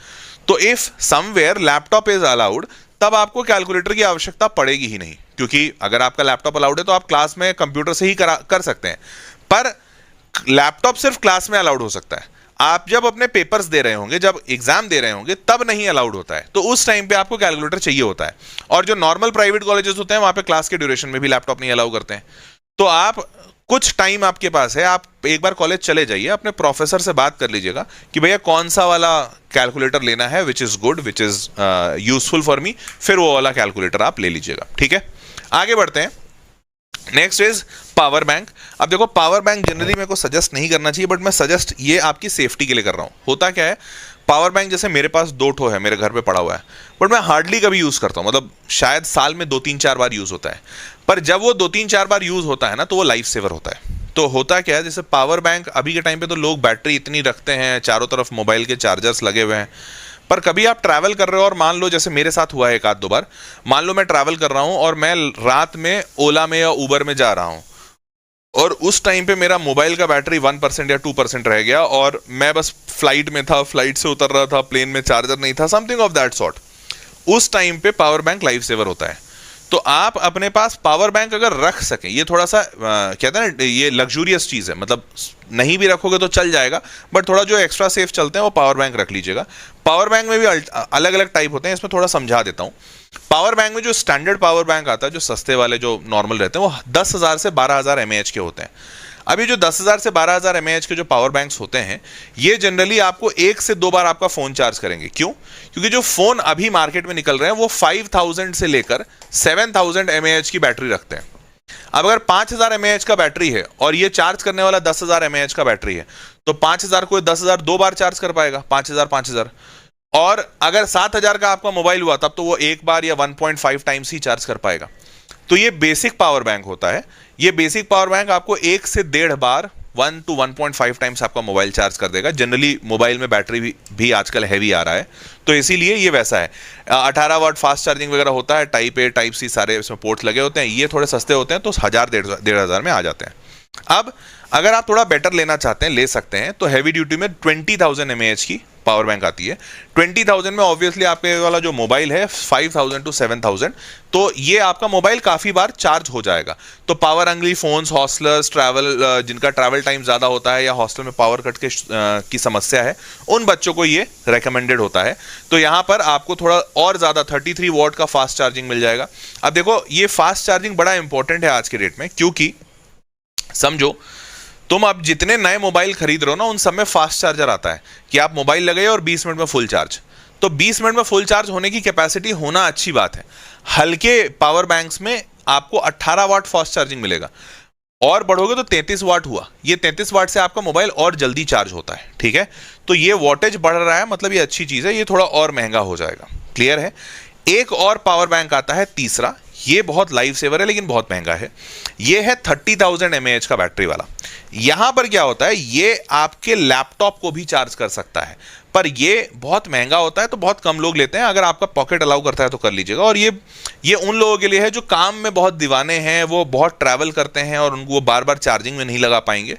तो if somewhere laptop is allowed, तब आपको कैलकुलेटर की आवश्यकता पड़ेगी ही नहीं, क्योंकि अगर आपका लैपटॉप अलाउड है तो आप क्लास में कंप्यूटर से ही कर सकते हैं। पर लैपटॉप सिर्फ क्लास में अलाउड हो सकता है, आप जब अपने पेपर्स दे रहे होंगे, जब एग्जाम दे रहे होंगे, तब नहीं अलाउड होता है। तो उस टाइम पे आपको कैलकुलेटर चाहिए होता है। और जो नॉर्मल प्राइवेट कॉलेजेस होते हैं, वहां पे क्लास के ड्यूरेशन में भी लैपटॉप नहीं अलाउ करते हैं। तो आप कुछ टाइम आपके पास है, आप एक बार कॉलेज चले जाइए, अपने प्रोफेसर से बात कर लीजिएगा कि भैया कौन सा वाला कैलकुलेटर लेना है, which is good, which is useful for me, फिर वो वाला कैलकुलेटर आप ले लीजिएगा। ठीक है, आगे बढ़ते हैं। Next is power bank. अब देखो, पावर बैंक जनरली मेरे को सजेस्ट नहीं करना चाहिए, बट मैं सजेस्ट ये आपकी सेफ्टी के लिए कर रहा हूं। होता क्या है, पावर बैंक जैसे मेरे पास 2 ठो है, मेरे घर पे पड़ा हुआ है, बट मैं हार्डली कभी यूज करता हूं, मतलब शायद साल में 2-3-4 बार यूज होता है। पर जब वो 2-3-4 बार यूज होता है ना, तो वो लाइफ सेवर होता है। तो होता क्या है, जैसे पावर बैंक अभी के टाइम पे तो लोग बैटरी इतनी रखते हैं, चारों तरफ मोबाइल के चार्जर्स लगे हुए हैं, पर कभी आप ट्रैवल कर रहे हो और मान लो, जैसे मेरे साथ हुआ है 1-2 बार, मान लो मैं ट्रैवल कर रहा हूं और मैं रात में ओला में या उबर में जा रहा हूं, और उस टाइम पे मेरा मोबाइल का बैटरी 1% या 2% रह गया, और मैं बस फ्लाइट में था, फ्लाइट से उतर रहा था, प्लेन में चार्जर नहीं था, समथिंग ऑफ दैट सॉर्ट। उस टाइम पे पावर बैंक लाइफ सेवर होता है। तो आप अपने पास पावर बैंक अगर रख सकें, ये थोड़ा सा कहते हैं ना, ये लग्जूरियस चीज़ है, मतलब नहीं भी रखोगे तो चल जाएगा, बट थोड़ा जो एक्स्ट्रा सेफ चलते हैं वो पावर बैंक रख लीजिएगा। पावर बैंक में भी अलग अलग टाइप होते हैं, इसमें थोड़ा समझा देता हूँ। पावर बैंक में जो स्टैंडर्ड पावर बैंक आता है, जो सस्ते वाले जो नॉर्मल रहते हैं, वो 10,000 से 12,000 mAh के होते हैं। अभी जो 10,000 से 12,000 mAh के जो पावर बैंक्स होते हैं, ये जनरली आपको 1 से 2 बार आपका फोन चार्ज करेंगे। क्यों? क्योंकि जो फोन अभी मार्केट में निकल रहे हैं वो 5,000 से लेकर 7,000 mAh की बैटरी रखते हैं। अब अगर 5,000 mAh का बैटरी है और ये चार्ज करने वाला 10,000 mAh का बैटरी है, तो 5,000 को 10,000 2 बार चार्ज कर पाएगा, 5,000। और अगर 7,000 का आपका मोबाइल हुआ, तब तो वो 1 बार या 1.5 टाइम्स ही चार्ज कर पाएगा। तो ये बेसिक पावर बैंक होता है। ये बेसिक पावर बैंक आपको 1 से 1.5 बार, 1 to 1.5 टाइम्स आपका मोबाइल चार्ज कर देगा। जनरली मोबाइल में बैटरी भी आजकल हैवी आ रहा है, तो इसीलिए ये वैसा है। 18 वाट फास्ट चार्जिंग वगैरह होता है, टाइप A टाइप C सारे इसमें पोर्ट्स लगे होते हैं। ये थोड़े सस्ते होते हैं, तो 1,000-1,500 में आ जाते हैं। अब अगर आप थोड़ा बेटर लेना चाहते हैं, ले सकते हैं, तो हैवी ड्यूटी में 20,000 mAh की पावर बैंक आती है। 20,000 में ऑब्वियसली आपके वाला जो मोबाइल है 5,000 to 7,000, तो ये आपका मोबाइल काफ़ी बार चार्ज हो जाएगा। तो पावर हंग्री फोन्स, हॉस्टलर्स, जिनका ट्रैवल टाइम ज़्यादा होता है या हॉस्टल में पावर कट की समस्या है, उन बच्चों को ये रेकमेंडेड होता है। तो यहाँ पर आपको थोड़ा और ज़्यादा 33 वॉट का फास्ट चार्जिंग मिल जाएगा। अब देखो, ये फास्ट चार्जिंग बड़ा इंपॉर्टेंट है आज के डेट में, क्योंकि समझो तुम अब जितने नए मोबाइल खरीद रहे हो ना, उन सब में फास्ट चार्जर आता है कि आप मोबाइल लगाइए और 20 मिनट में फुल चार्ज। तो 20 मिनट में फुल चार्ज होने की कैपेसिटी होना अच्छी बात है। हल्के पावर बैंक्स में आपको 18 वाट फास्ट चार्जिंग मिलेगा, और बढ़ोगे तो 33 वाट हुआ। ये 33 वाट से आपका मोबाइल और जल्दी चार्ज होता है। ठीक है, तो ये वोल्टेज बढ़ रहा है, मतलब ये अच्छी चीज़ है। ये थोड़ा और महंगा हो जाएगा, क्लियर है। एक और पावर बैंक आता है तीसरा, ये बहुत लाइफ सेवर है लेकिन बहुत महंगा है। ये है 30,000 mAh का बैटरी वाला। यहां पर क्या होता है, ये आपके लैपटॉप को भी चार्ज कर सकता है, पर ये बहुत महंगा होता है, तो बहुत कम लोग लेते हैं। अगर आपका पॉकेट अलाउ करता है तो कर लीजिएगा। और ये उन लोगों के लिए है जो काम में बहुत दीवाने हैं, वो बहुत ट्रैवल करते हैं और उनको वो बार बार चार्जिंग में नहीं लगा पाएंगे,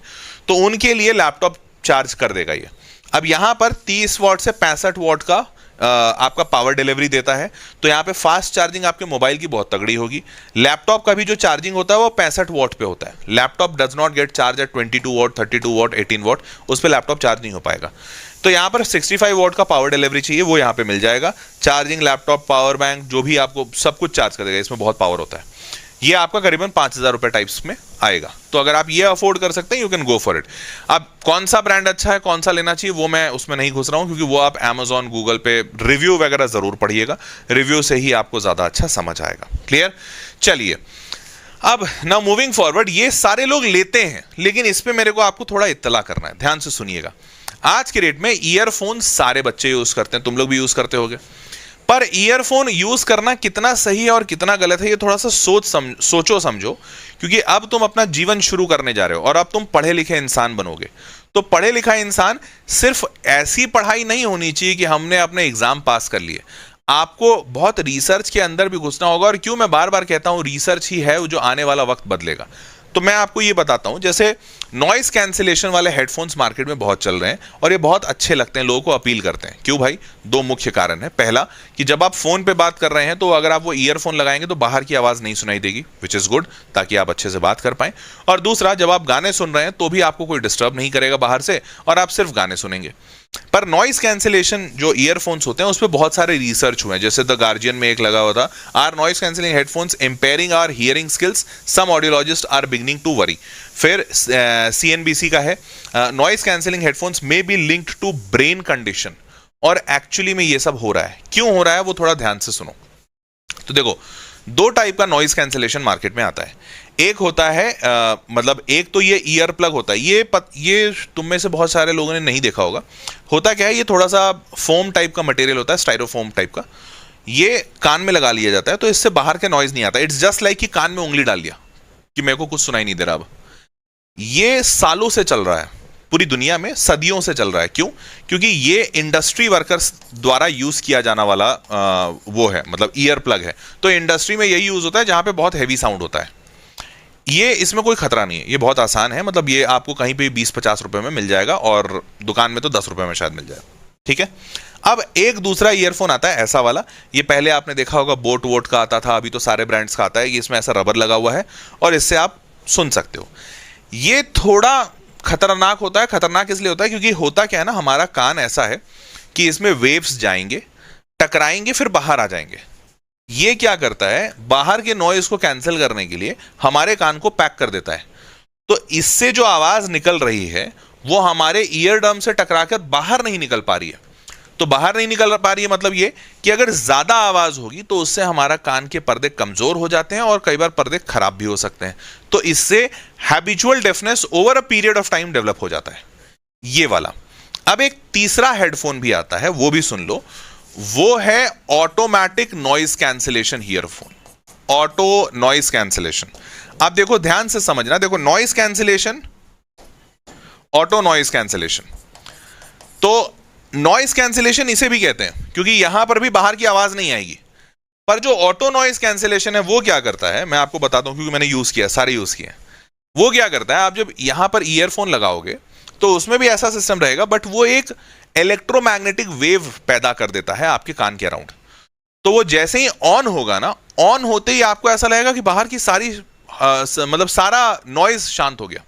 तो उनके लिए लैपटॉप चार्ज कर देगा ये। अब यहां पर 30 वॉट से 65 वॉट का आपका पावर डिलीवरी देता है। तो यहाँ पे फास्ट चार्जिंग आपके मोबाइल की बहुत तगड़ी होगी। लैपटॉप का भी जो चार्जिंग होता है वो 65 वॉट पे होता है। Laptop does not gate charge at 22 what, 32 what, 18 what, उस पर लैपटॉप चार्ज नहीं हो पाएगा। तो यहाँ पर 65 वॉट का पावर डिलीवरी चाहिए, वो यहाँ पे मिल जाएगा। चार्जिंग, लैपटॉप, पावर बैंक, जो भी आपको सब कुछ चार्ज कर देगा, इसमें बहुत पावर होता है। ये आपका करीबन 5,000 रुपए टाइप्स में आएगा। तो अगर आप ये अफोर्ड कर सकते हैं, you can go for it. अब कौन सा ब्रांड अच्छा है, कौन सा लेना चाहिए, वो मैं उसमें नहीं घुस रहा हूं, क्योंकि वो आप Amazon, गूगल पे रिव्यू वगैरह जरूर पढ़िएगा। रिव्यू से ही आपको ज्यादा अच्छा समझ आएगा। क्लियर? चलिए अब ना मूविंग फॉरवर्ड, ये सारे लोग लेते हैं, लेकिन इस पे मेरे को आपको थोड़ा इत्तला करना है, ध्यान से सुनिएगा। आज के डेट में ईयरफोन सारे बच्चे यूज करते हैं, तुम लोग भी यूज करते होगे, पर ईयरफोन यूज करना कितना सही है और कितना गलत है ये थोड़ा सा सोचो समझो, क्योंकि अब तुम अपना जीवन शुरू करने जा रहे हो और अब तुम पढ़े लिखे इंसान बनोगे। तो पढ़े लिखा इंसान सिर्फ ऐसी पढ़ाई नहीं होनी चाहिए कि हमने अपने एग्जाम पास कर लिए, आपको बहुत रिसर्च के अंदर भी घुसना होगा। और क्यों मैं बार बार कहता हूं रिसर्च ही है जो आने वाला वक्त बदलेगा। तो मैं आपको ये बताता हूं, जैसे नॉइस कैंसिलेशन वाले हेडफोन्स मार्केट में बहुत चल रहे हैं और ये बहुत अच्छे लगते हैं, लोगों को अपील करते हैं। क्यों भाई? दो मुख्य कारण है। पहला कि जब आप फोन पे बात कर रहे हैं तो अगर आप वो ईयरफोन लगाएंगे तो बाहर की आवाज नहीं सुनाई देगी, विच इज गुड, ताकि आप अच्छे से बात कर पाएं। और दूसरा, जब आप गाने सुन रहे हैं तो भी आपको कोई डिस्टर्ब नहीं करेगा बाहर से और आप सिर्फ गाने सुनेंगे। पर नॉइस कैंसिलेशन जो ईयरफोन्स होते हैं उस पर बहुत सारे रिसर्च हुए हैं, जैसे द गार्जियन में एक लगा हुआ था, are noise cancelling headphones impairing our hearing skills, some audiologist are beginning to worry. फिर CNBC का है, noise cancelling headphones may be linked to brain condition. और एक्चुअली में ये सब हो रहा है, क्यों हो रहा है वो थोड़ा ध्यान से सुनो। तो देखो, दो टाइप का नॉइस कैंसिलेशन मार्केट में आता है। एक होता है मतलब एक तो ये ईयर प्लग होता है, ये तुम में से बहुत सारे लोगों ने नहीं देखा होगा। होता क्या है, ये थोड़ा सा फोम टाइप का मटेरियल होता है, स्टाइरोफोम टाइप का। ये कान में लगा लिया जाता है तो इससे बाहर के नॉइज नहीं आता। इट्स जस्ट लाइक कि कान में उंगली डाल लिया कि मेरे को कुछ सुनाई नहीं दे रहा। अब ये सालों से चल रहा है, पूरी दुनिया में सदियों से चल रहा है। क्यों? क्योंकि ये इंडस्ट्री वर्कर्स द्वारा यूज किया जाना वाला वो है, मतलब ईयर प्लग है। तो इंडस्ट्री में यही यूज होता है जहां पे बहुत हैवी साउंड होता है। ये इसमें कोई खतरा नहीं है, ये बहुत आसान है, मतलब ये आपको कहीं पे 20-50 रुपए में मिल जाएगा और दुकान में तो 10 रुपए में शायद मिल जाएगा। ठीक है। अब एक दूसरा ईयरफोन आता है ऐसा वाला, ये पहले आपने देखा होगा बोट वोट का आता था, अभी तो सारे ब्रांड्स का आता है। ये इसमें ऐसा रबर लगा हुआ है और इससे आप सुन सकते हो। ये थोड़ा खतरनाक होता है। खतरनाक इसलिए होता है क्योंकि होता क्या है ना, हमारा कान ऐसा है कि इसमें वेव्स जाएंगे, टकराएंगे, फिर बाहर आ जाएंगे। ये क्या करता है, बाहर के नॉइज को कैंसिल करने के लिए हमारे कान को पैक कर देता है। तो इससे जो आवाज निकल रही है वो हमारे ईयर ड्रम से टकराकर बाहर नहीं निकल पा रही है। तो बाहर नहीं निकल पा रही है मतलब ये कि अगर ज्यादा आवाज होगी तो उससे हमारा कान के पर्दे कमजोर हो जाते हैं और कई बार पर्दे खराब भी हो सकते हैं। तो इससे habitual deafness over a period of time develop हो जाता है, ये वाला। अब एक तीसरा हेडफोन भी आता है, वो भी सुन लो, वो है automatic noise cancellation earphone. Auto noise cancellation. आप देखो, ध्यान से समझना, देखो noise cancellation, auto noise cancellation. तो नॉइज कैंसिलेशन इसे भी कहते हैं क्योंकि यहां पर भी बाहर की आवाज नहीं आएगी। पर जो ऑटो नॉइज कैंसिलेशन है वो क्या करता है, मैं आपको बताता हूं क्योंकि मैंने यूज किया, सारे यूज किए। वो क्या करता है, आप जब यहां पर ईयरफोन लगाओगे तो उसमें भी ऐसा सिस्टम रहेगा, बट वो एक इलेक्ट्रोमैग्नेटिक वेव पैदा कर देता है आपके कान के अराउंड। तो वो जैसे ही ऑन होगा ना, ऑन होते ही आपको ऐसा लगेगा कि बाहर की सारी मतलब सारा नॉइज शांत हो गया।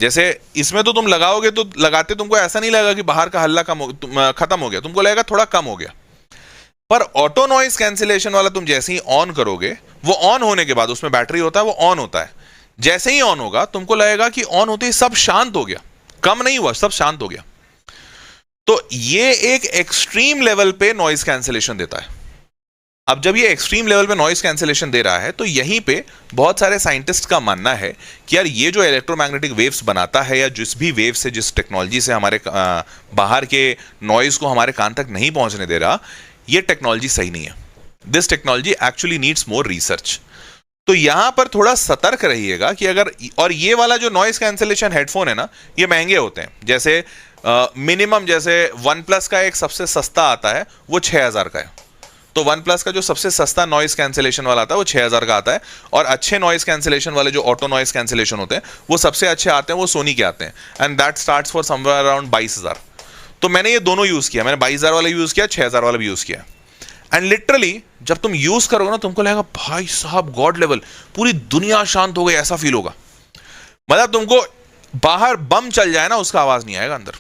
जैसे इसमें तो तुम लगाओगे तो लगाते तुमको ऐसा नहीं लगेगा कि बाहर का हल्ला खत्म हो गया, तुमको लगेगा थोड़ा कम हो गया। पर ऑटो नॉइज कैंसिलेशन वाला तुम जैसे ही ऑन करोगे, वो ऑन होने के बाद उसमें बैटरी होता है, वो ऑन होता है। जैसे ही ऑन होगा तुमको लगेगा कि ऑन होते ही सब शांत हो गया, कम नहीं हुआ, सब शांत हो गया। तो ये एक एक्सट्रीम लेवल पे नॉइज कैंसिलेशन देता है। अब जब ये एक्सट्रीम लेवल पे नॉइज कैंसिलेशन दे रहा है तो यहीं पे बहुत सारे साइंटिस्ट का मानना है कि यार ये जो इलेक्ट्रोमैग्नेटिक वेव्स बनाता है या जिस भी वेव से, जिस टेक्नोलॉजी से हमारे बाहर के नॉइज को हमारे कान तक नहीं पहुंचने दे रहा, ये टेक्नोलॉजी सही नहीं है। This technology actually needs more research. तो यहां पर थोड़ा सतर्क रहिएगा कि अगर, और ये वाला जो नॉइज कैंसिलेशन हेडफोन है ना, ये महंगे होते हैं। जैसे मिनिमम जैसे OnePlus का एक सबसे सस्ता आता है वो 6000 का है। तो OnePlus का जो सबसे सस्ता नॉइज कैंसिलेशन वाला आता है वो 6000 का आता है। और अच्छे नॉइज कैंसिलेशन वाले जो ऑटो नॉइज कैंसिलेशन होते हैं वो सबसे अच्छे आते हैं, वो सोनी के आते हैं, and that starts for somewhere around 22000। तो मैंने ये दोनों यूज किया, मैंने 22000 वाला यूज किया, 6000 वाला भी यूज किया। एंड लिटरली जब तुम यूज करोगे ना, तुमको लगेगा भाई साहब गॉड लेवल, पूरी दुनिया शांत हो गई, ऐसा फील होगा। मतलब तुमको बाहर बम चल जाए ना, उसका आवाज नहीं आएगा अंदर।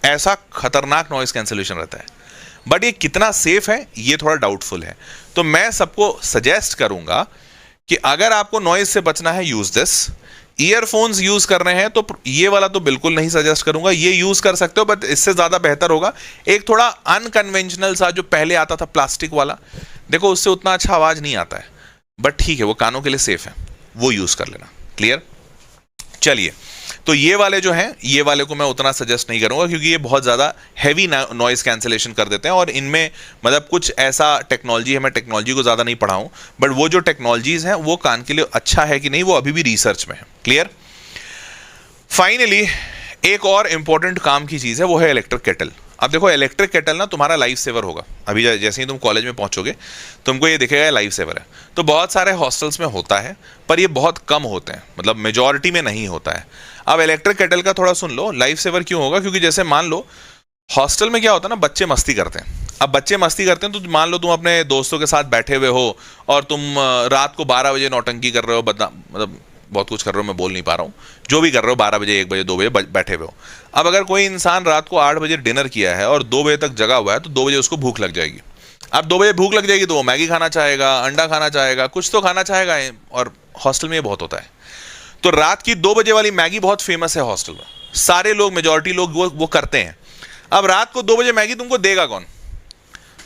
ऐसा खतरनाक नॉइज कैंसिलेशन रहता है। बट ये कितना सेफ है ये थोड़ा डाउटफुल है। तो मैं सबको सजेस्ट करूंगा कि अगर आपको नॉइज से बचना है, यूज दिस। ईयरफोन्स यूज कर रहे हैं तो ये वाला तो बिल्कुल नहीं सजेस्ट करूंगा, ये यूज कर सकते हो, बट इससे ज्यादा बेहतर होगा एक थोड़ा अनकन्वेंशनल सा जो पहले आता था, प्लास्टिक वाला। देखो उससे उतना अच्छा आवाज नहीं आता है, बट ठीक है, वो कानों के लिए सेफ है। वो यूज कर लेना। क्लियर? चलिए, तो ये वाले जो हैं, ये वाले को मैं उतना सजेस्ट नहीं करूंगा क्योंकि ये बहुत ज़्यादा हैवी नॉइज कैंसिलेशन कर देते हैं, और इनमें मतलब कुछ ऐसा टेक्नोलॉजी है, मैं टेक्नोलॉजी को ज़्यादा नहीं पढ़ाऊं, बट वो जो टेक्नोलॉजीज हैं वो कान के लिए अच्छा है कि नहीं वो अभी भी रिसर्च में है। क्लियर? फाइनली एक और इंपॉर्टेंट काम की चीज़ है, वो है इलेक्ट्रिक केटल। अब देखो, इलेक्ट्रिक केटल ना तुम्हारा लाइफ सेवर होगा। अभी जैसे ही तुम कॉलेज में पहुंचोगे तुमको ये दिखेगा लाइफ सेवर है। तो बहुत सारे हॉस्टल्स में होता है, पर ये बहुत कम होते हैं, मतलब मेजॉरिटी में नहीं होता है। अब इलेक्ट्रिक केटल का थोड़ा सुन लो, लाइफ सेवर क्यों होगा? क्योंकि जैसे मान लो हॉस्टल में क्या होता है ना, बच्चे मस्ती करते हैं। अब बच्चे मस्ती करते हैं तो मान लो तुम अपने दोस्तों के साथ बैठे हुए हो और तुम रात को 12 बजे नौटंकी कर रहे हो, मतलब बहुत कुछ कर रहे हो, मैं बोल नहीं पा रहा हूँ, जो भी कर रहे हो, 12 बजे 1 बजे 2 बजे बैठे हुए हो। अब अगर कोई इंसान रात को 8 बजे डिनर किया है और 2 बजे तक जगा हुआ है, तो 2 बजे उसको भूख लग जाएगी। अब 2 बजे भूख लग जाएगी तो वो मैगी खाना चाहेगा, अंडा खाना चाहेगा, कुछ तो खाना चाहेगा, और हॉस्टल में ये बहुत होता है। तो रात की 2 बजे वाली मैगी बहुत फेमस है हॉस्टल में, सारे लोग, मेजॉरिटी लोग वो करते हैं। अब रात को 2 बजे मैगी तुमको देगा कौन?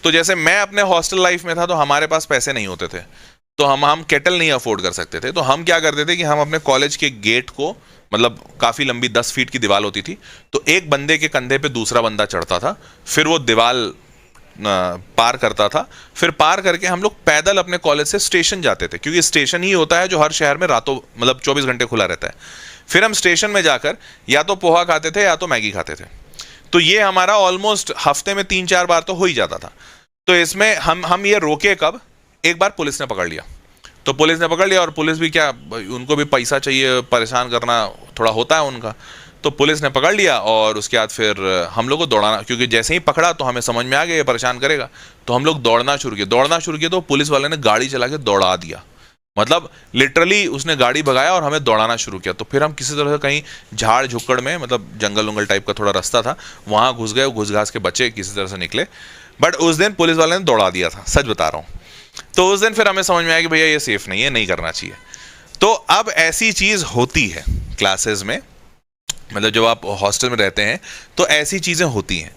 तो जैसे मैं अपने हॉस्टल लाइफ में था तो हमारे पास पैसे नहीं होते थे, तो हम केटल नहीं अफोर्ड कर सकते थे, तो हम क्या करते थे कि हम अपने कॉलेज के गेट को, मतलब काफ़ी लंबी 10 फीट की दीवार होती थी, तो एक बंदे के कंधे पे दूसरा बंदा चढ़ता था, फिर वो दीवार पार करता था, फिर पार करके हम लोग पैदल अपने कॉलेज से स्टेशन जाते थे, क्योंकि स्टेशन ही होता है जो हर शहर में रातों मतलब 24 घंटे खुला रहता है। फिर हम स्टेशन में जाकर या तो पोहा खाते थे या तो मैगी खाते थे। तो ये हमारा ऑलमोस्ट हफ्ते में 3-4 बार तो हो ही जाता था। तो इसमें हम ये रोके कब? एक बार पुलिस ने पकड़ लिया, तो पुलिस ने पकड़ लिया, और पुलिस भी क्या, उनको भी पैसा चाहिए, परेशान करना थोड़ा होता है उनका, तो पुलिस ने पकड़ लिया। और उसके बाद फिर हम लोग को दौड़ाना, क्योंकि जैसे ही पकड़ा तो हमें समझ में आ गया ये परेशान करेगा, तो हम लोग दौड़ना शुरू किए। तो पुलिस वाले ने गाड़ी चला के दौड़ा दिया, मतलब लिटरली उसने गाड़ी भगाया और हमें दौड़ाना शुरू किया। तो फिर हम किसी तरह से कहीं झाड़ झुक्कड़ में, मतलब जंगल उंगल टाइप का थोड़ा रास्ता था, वहाँ घुस गए, घुस घास के बचे, किसी तरह से निकले। बट उस दिन पुलिस वाले ने दौड़ा दिया था, सच बता रहा हूँ। तो उस दिन फिर हमें समझ में आया कि भैया ये सेफ नहीं है, नहीं करना चाहिए। तो अब ऐसी चीज़ होती है क्लासेस में, मतलब जब आप हॉस्टल में रहते हैं तो ऐसी चीज़ें होती हैं।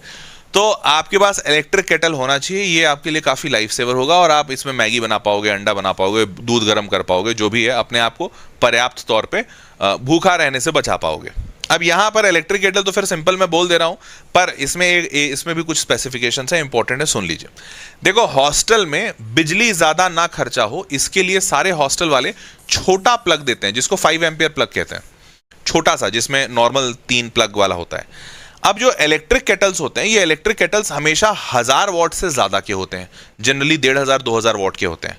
तो आपके पास इलेक्ट्रिक केटल होना चाहिए, ये आपके लिए काफ़ी लाइफ सेवर होगा, और आप इसमें मैगी बना पाओगे, अंडा बना पाओगे, दूध गर्म कर पाओगे, जो भी है, अपने आप को पर्याप्त तौर पे भूखा रहने से बचा पाओगे। अब यहाँ पर इलेक्ट्रिक केटल तो फिर सिंपल मैं बोल दे रहा हूँ, पर इसमें भी कुछ स्पेसिफिकेशंस हैं, इंपॉर्टेंट है, सुन लीजिए। देखो, हॉस्टल में बिजली ज़्यादा ना खर्चा हो, इसके लिए सारे हॉस्टल वाले छोटा प्लग देते हैं, जिसको 5 एम्पियर प्लग कहते हैं, छोटा सा, जिसमें नॉर्मल 3 प्लग वाला होता है। अब जो इलेक्ट्रिक केटल्स होते हैं, ये इलेक्ट्रिक केटल्स हमेशा 1000 वॉट से ज़्यादा के होते हैं, जनरली 1500-2000 वॉट के होते हैं।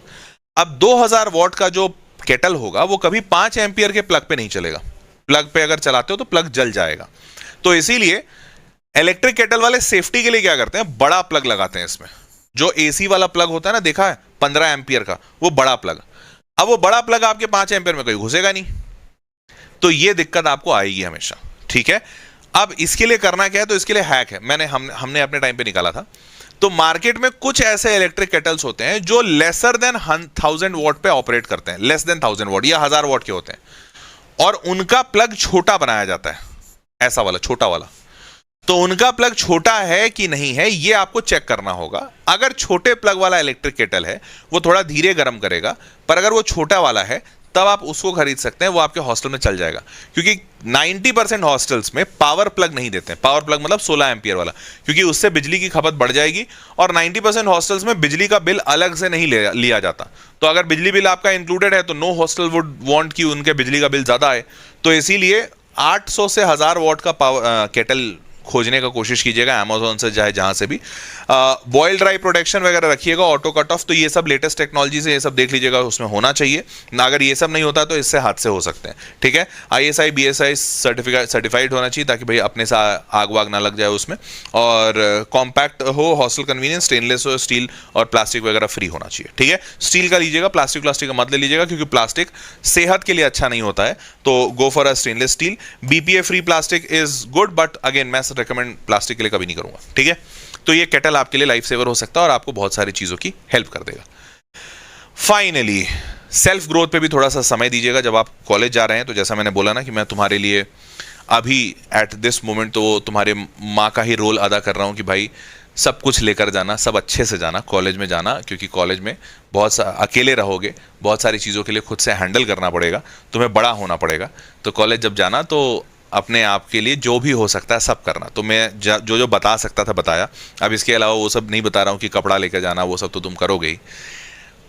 अब 2000 वॉट का जो केटल होगा वो कभी 5 एम्पियर के प्लग पे नहीं चलेगा। प्लग पे अगर चलाते हो तो प्लग जल जाएगा। तो इसीलिए इलेक्ट्रिक केटल वाले सेफ्टी के लिए क्या करते हैं, बड़ा प्लग लगाते हैं इसमें। जो एसी वाला प्लग होता है ना, देखा है 15 एम्पियर का, वो बड़ा प्लग। अब वो बड़ा प्लग आपके 5 एम्पियर में कहीं घुसेगा नहीं, तो ये दिक्कत आपको आएगी हमेशा। ठीक है? अब इसके लिए करना क्या है, तो इसके लिए हैक है, हमने अपने टाइम पे निकाला था। तो मार्केट में कुछ ऐसे इलेक्ट्रिक केटल्स होते हैं जो लेसर देन 1000 वॉट पे ऑपरेट करते हैं, लेस देन 1000 वॉट या 1000 वॉट के होते हैं, और उनका प्लग छोटा बनाया जाता है, ऐसा वाला छोटा वाला। तो उनका प्लग छोटा है कि नहीं है, ये आपको चेक करना होगा। अगर छोटे प्लग वाला इलेक्ट्रिक केटल है, वो थोड़ा धीरे गर्म करेगा, पर अगर वो छोटा वाला है तब आप उसको खरीद सकते हैं, वो आपके हॉस्टल में चल जाएगा। क्योंकि 90% हॉस्टल्स में पावर प्लग नहीं देते हैं, पावर प्लग मतलब 16 एम्पियर वाला, क्योंकि उससे बिजली की खपत बढ़ जाएगी, और 90% हॉस्टल्स में बिजली का बिल अलग से नहीं लिया जाता। तो अगर बिजली बिल आपका इंक्लूडेड है तो नो हॉस्टल वुड वांट कि उनके बिजली का बिल ज़्यादा आए। तो इसीलिए 800 से 1000 वॉट का पावर केटल खोजने का कोशिश कीजिएगा, अमेजोन से चाहे जहां से भी। बॉयल ड्राई प्रोटेक्शन वगैरह रखिएगा, ऑटो कट ऑफ, तो ये सब लेटेस्ट टेक्नोलॉजी से ये सब देख लीजिएगा, उसमें होना चाहिए ना। अगर ये सब नहीं होता तो इससे हादसे हो सकते हैं। ठीक है? ISI BSI सर्टिफाइड होना चाहिए, ताकि भाई अपने से आग वाग ना लग जाए उसमें, और कॉम्पैक्ट हो, हॉस्टल कन्वीनियंस, स्टेनलेस हो, स्टील और प्लास्टिक वगैरह फ्री होना चाहिए। ठीक है? स्टील का लीजिएगा, प्लास्टिक का मत ले लीजिएगा, क्योंकि प्लास्टिक सेहत के लिए अच्छा नहीं होता है। तो go for a stainless steel. BPA free plastic is good, but again मैं रिकमेंड प्लास्टिक के लिए कभी नहीं करूंगा। ठीक है? तो ये केटल आपके लिए लाइफ सेवर हो सकता है और आपको बहुत सारी चीजों की हेल्प कर देगा। फाइनली सेल्फ ग्रोथ पे भी थोड़ा सा समय दीजिएगा जब आप कॉलेज जा रहे हैं। तो जैसा मैंने बोला ना कि मैं तुम्हारे लिए अभी एट दिस मोमेंट तो तुम्हारे माँ का ही रोल अदा कर रहा हूँ कि भाई सब कुछ लेकर जाना, सब अच्छे से जाना कॉलेज में जाना, क्योंकि कॉलेज में अकेले रहोगे, बहुत सारी चीज़ों के लिए खुद से हैंडल करना पड़ेगा, तुम्हें बड़ा होना पड़ेगा। तो कॉलेज जब जाना तो अपने आप के लिए जो भी हो सकता है सब करना। तो मैं जो जो बता सकता था बताया। अब इसके अलावा वो सब नहीं बता रहा हूँ कि कपड़ा लेकर जाना, वो सब तो तुम करोगे ही।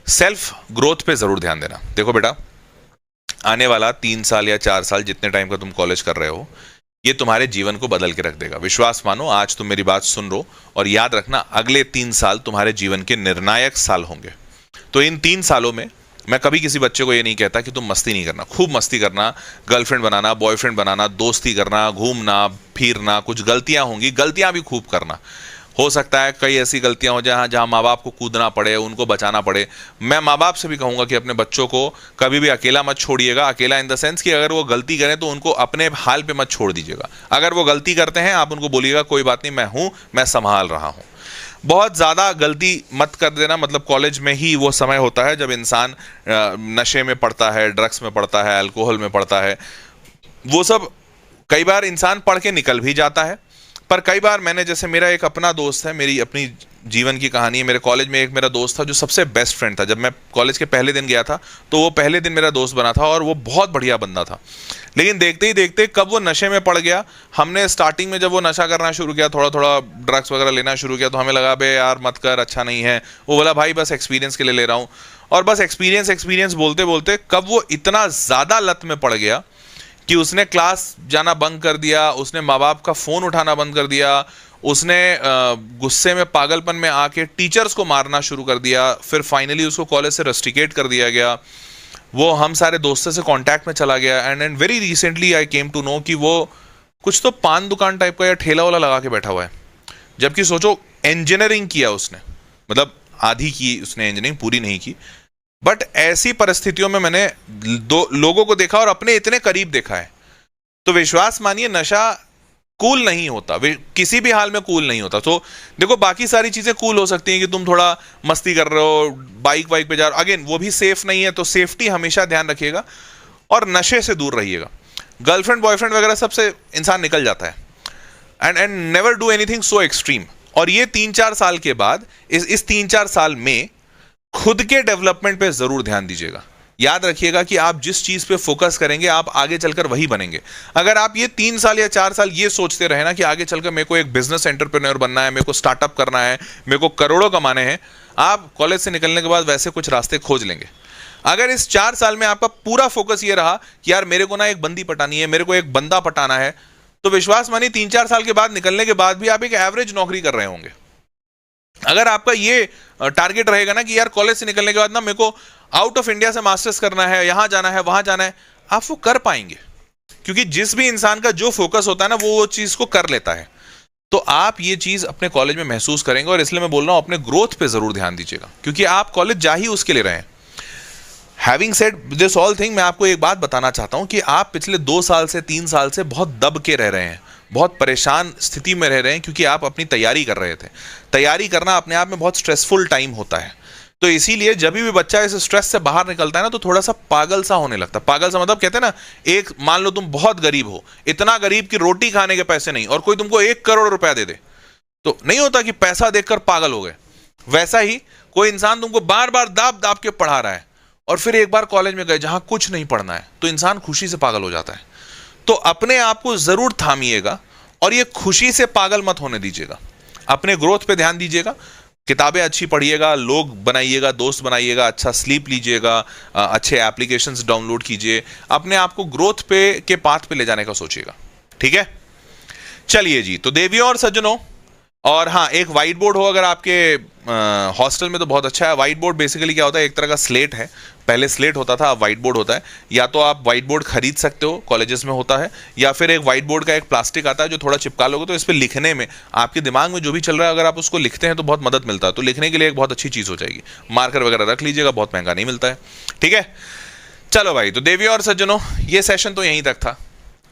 सेल्फ ग्रोथ पे ज़रूर ध्यान देना। देखो बेटा, आने वाला 3 साल या 4 साल, जितने टाइम का तुम कॉलेज कर रहे हो, ये तुम्हारे जीवन को बदल के रख देगा। विश्वास मानो, आज तुम मेरी बात सुन लो और याद रखना, अगले 3 साल तुम्हारे जीवन के निर्णायक साल होंगे। तो इन 3 सालों में मैं कभी किसी बच्चे को ये नहीं कहता कि तुम मस्ती नहीं करना, खूब मस्ती करना, गर्लफ्रेंड बनाना, बॉयफ्रेंड बनाना, दोस्ती करना, घूमना फिरना, कुछ गलतियां होंगी, गलतियां भी खूब करना। हो सकता है कई ऐसी गलतियां हो जहां माँ बाप को कूदना पड़े, उनको बचाना पड़े। मैं माँ बाप से भी कहूंगा कि अपने बच्चों को कभी भी अकेला मत छोड़िएगा। अकेला इन द सेंस कि अगर वो गलती करें तो उनको अपने हाल पे मत छोड़ दीजिएगा। अगर वो गलती करते हैं, आप उनको बोलिएगा कोई बात नहीं, मैं हूं, मैं संभाल रहा हूं। बहुत ज़्यादा गलती मत कर देना। मतलब कॉलेज में ही वो समय होता है जब इंसान नशे में पड़ता है, ड्रग्स में पड़ता है, अल्कोहल में पड़ता है। वो सब कई बार इंसान पढ़ के निकल भी जाता है, पर कई बार मैंने, जैसे मेरा एक अपना दोस्त है, मेरी अपनी जीवन की कहानी है। मेरे कॉलेज में एक मेरा दोस्त था जो सबसे बेस्ट फ्रेंड था। जब मैं कॉलेज के पहले दिन गया था तो वो पहले दिन मेरा दोस्त बना था और वो बहुत बढ़िया बंदा था। लेकिन देखते ही देखते कब वो नशे में पड़ गया। हमने स्टार्टिंग में जब वो नशा करना शुरू किया, थोड़ा थोड़ा ड्रग्स वगैरह लेना शुरू किया, तो हमें लगा बे यार मत कर, अच्छा नहीं है। वो बोला भाई बस एक्सपीरियंस के लिए ले रहा हूँ। और बस एक्सपीरियंस एक्सपीरियंस बोलते बोलते कब वो इतना ज़्यादा लत में पड़ गया कि उसने क्लास जाना बंद कर दिया, उसने माँ बाप का फ़ोन उठाना बंद कर दिया, उसने गुस्से में पागलपन में आके टीचर्स को मारना शुरू कर दिया। फिर फाइनली उसको कॉलेज से रस्टिकेट कर दिया गया। वो हम सारे दोस्तों से कांटेक्ट में चला गया। And very recently I came to know कि वो कुछ तो पान दुकान टाइप का या ठेला वाला लगा के बैठा हुआ है। जबकि सोचो, इंजीनियरिंग किया उसने, मतलब आधी की उसने इंजीनियरिंग, पूरी नहीं की। बट ऐसी परिस्थितियों में मैंने दो लोगों को देखा और अपने इतने करीब देखा है। तो विश्वास मानिए, नशा कूल नहीं होता, किसी भी हाल में कूल नहीं होता। तो देखो, बाकी सारी चीजें कूल हो सकती हैं कि तुम थोड़ा मस्ती कर रहे हो, बाइक वाइक पे जा रहे हो, अगेन वो भी सेफ नहीं है। तो सेफ्टी हमेशा ध्यान रखिएगा और नशे से दूर रहिएगा। गर्लफ्रेंड बॉयफ्रेंड वगैरह सबसे इंसान निकल जाता है। And never do anything so extreme. और ये 3-4 साल के बाद, इस 3-4 साल में खुद के डेवलपमेंट पे जरूर ध्यान दीजिएगा। याद रखिएगा कि आप जिस चीज पे फोकस करेंगे, आप आगे चलकर वही बनेंगे। अगर आप ये 3 साल या 4 साल ये सोचते रहे ना कि आगे चलकर मेरे को एक बिजनेस एंटरप्रेन्योर बनना है, मेरे को स्टार्टअप करना है, मेरे को करोड़ों कमाने हैं, आप कॉलेज से निकलने के बाद वैसे कुछ रास्ते खोज लेंगे। अगर इस 4 साल में आपका पूरा फोकस ये रहा कि यार मेरे को ना एक बंदी पटानी है, मेरे को एक बंदा पटाना है, तो विश्वास मानिए 3-4 साल के बाद निकलने के बाद भी आप एक एवरेज नौकरी कर रहे होंगे। अगर आपका ये टारगेट रहेगा ना कि यार कॉलेज से निकलने के बाद ना मेरे को आउट ऑफ इंडिया से मास्टर्स करना है, यहां जाना है, वहां जाना है, आप वो कर पाएंगे। क्योंकि जिस भी इंसान का जो फोकस होता है ना, वो चीज को कर लेता है। तो आप ये चीज अपने कॉलेज में महसूस करेंगे। और इसलिए मैं बोल रहा हूं, अपने ग्रोथ पे जरूर ध्यान दीजिएगा, क्योंकि आप कॉलेज जा ही उसके लिए रहे हैं। Having said this all thing, मैं आपको एक बात बताना चाहता हूं कि आप पिछले 2 साल से 3 साल से बहुत दब के रह रहे हैं, बहुत परेशान स्थिति में रह रहे हैं, क्योंकि आप अपनी तैयारी कर रहे थे। तैयारी करना अपने आप में बहुत स्ट्रेसफुल टाइम होता है। तो इसीलिए जब भी बच्चा इस स्ट्रेस से बाहर निकलता है ना, तो थोड़ा सा पागल सा होने लगता है। पागल सा मतलब कहते हैं ना, एक मान लो तुम बहुत गरीब हो, इतना गरीब कि रोटी खाने के पैसे नहीं, और कोई तुमको 1 करोड़ रुपया दे दे, तो नहीं होता कि पैसा देखकर पागल हो गए। वैसा ही कोई इंसान तुमको बार बार दाब दाब के पढ़ा रहा है, और फिर एक बार कॉलेज में गए जहां कुछ नहीं पढ़ना है, तो इंसान खुशी से पागल हो जाता है। तो अपने आप को जरूर थामिएगा और ये खुशी से पागल मत होने दीजिएगा। अपने ग्रोथ पे ध्यान दीजिएगा, किताबें अच्छी पढ़िएगा, लोग बनाइएगा, दोस्त बनाइएगा, अच्छा स्लीप लीजिएगा, अच्छे एप्लीकेशंस डाउनलोड कीजिए, अपने आप को ग्रोथ पे के पाथ पे ले जाने का सोचिएगा। ठीक है, चलिए जी। तो देवियों और सज्जनों, और हाँ, एक व्हाइट बोर्ड हो अगर आपके हॉस्टल में तो बहुत अच्छा है। व्हाइट बोर्ड बेसिकली क्या होता है, एक तरह का स्लेट है। पहले स्लेट होता था, अब व्हाइट बोर्ड होता है। या तो आप व्हाइट बोर्ड खरीद सकते हो, कॉलेजेस में होता है, या फिर एक व्हाइट बोर्ड का एक प्लास्टिक आता है जो थोड़ा चिपका लोगे तो इस पर लिखने में, आपके दिमाग में जो भी चल रहा है, अगर आप उसको लिखते हैं तो बहुत मदद मिलता है। तो लिखने के लिए एक बहुत अच्छी चीज़ हो जाएगी। मार्कर वगैरह रख लीजिएगा, बहुत महंगा नहीं मिलता है। ठीक है, चलो भाई। तो देवियों और सज्जनों, ये सेशन तो यहीं तक था।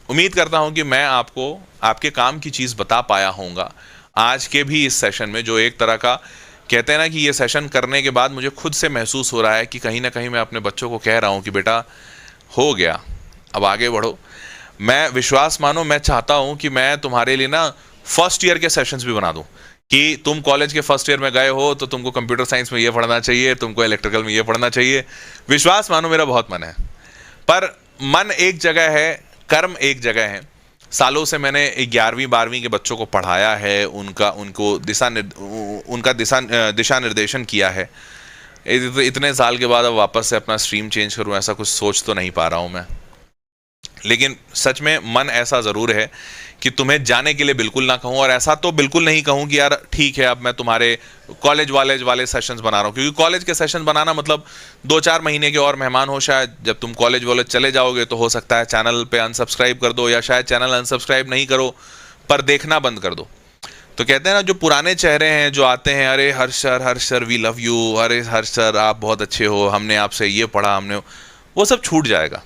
उम्मीद करता हूँ कि मैं आपको आपके काम की चीज़ बता पाया होऊंगा आज के भी इस सेशन में। जो एक तरह का कहते हैं ना कि ये सेशन करने के बाद मुझे खुद से महसूस हो रहा है कि कहीं ना कहीं मैं अपने बच्चों को कह रहा हूँ कि बेटा हो गया, अब आगे बढ़ो। मैं, विश्वास मानो, मैं चाहता हूँ कि मैं तुम्हारे लिए ना फर्स्ट ईयर के सेशंस भी बना दूँ, कि तुम कॉलेज के फर्स्ट ईयर में गए हो तो तुमको कंप्यूटर साइंस में ये पढ़ना चाहिए, तुमको इलेक्ट्रिकल में ये पढ़ना चाहिए। विश्वास मानो मेरा बहुत मन है, पर मन एक जगह है, कर्म एक जगह है। सालों से मैंने 11वीं 12वीं के बच्चों को पढ़ाया है, उनको दिशा निर्देशन किया है। इतने साल के बाद अब वापस से अपना स्ट्रीम चेंज करूं, ऐसा कुछ सोच तो नहीं पा रहा हूं मैं। लेकिन सच में मन ऐसा ज़रूर है कि तुम्हें जाने के लिए बिल्कुल ना कहूं, और ऐसा तो बिल्कुल नहीं कहूं कि यार ठीक है अब मैं तुम्हारे कॉलेज वाले सेशंस बना रहा हूं, क्योंकि कॉलेज के सेशन बनाना मतलब 2-4 महीने के और मेहमान हो। शायद जब तुम कॉलेज चले जाओगे तो हो सकता है चैनल पे अनसब्सक्राइब कर दो, या शायद चैनल अनसब्सक्राइब नहीं करो पर देखना बंद कर दो। तो कहते हैं ना, जो पुराने चेहरे हैं जो आते हैं, अरे हर्ष सर वी लव यू, अरे हर्ष सर आप बहुत अच्छे हो, हमने आपसे ये पढ़ा, वो सब छूट जाएगा।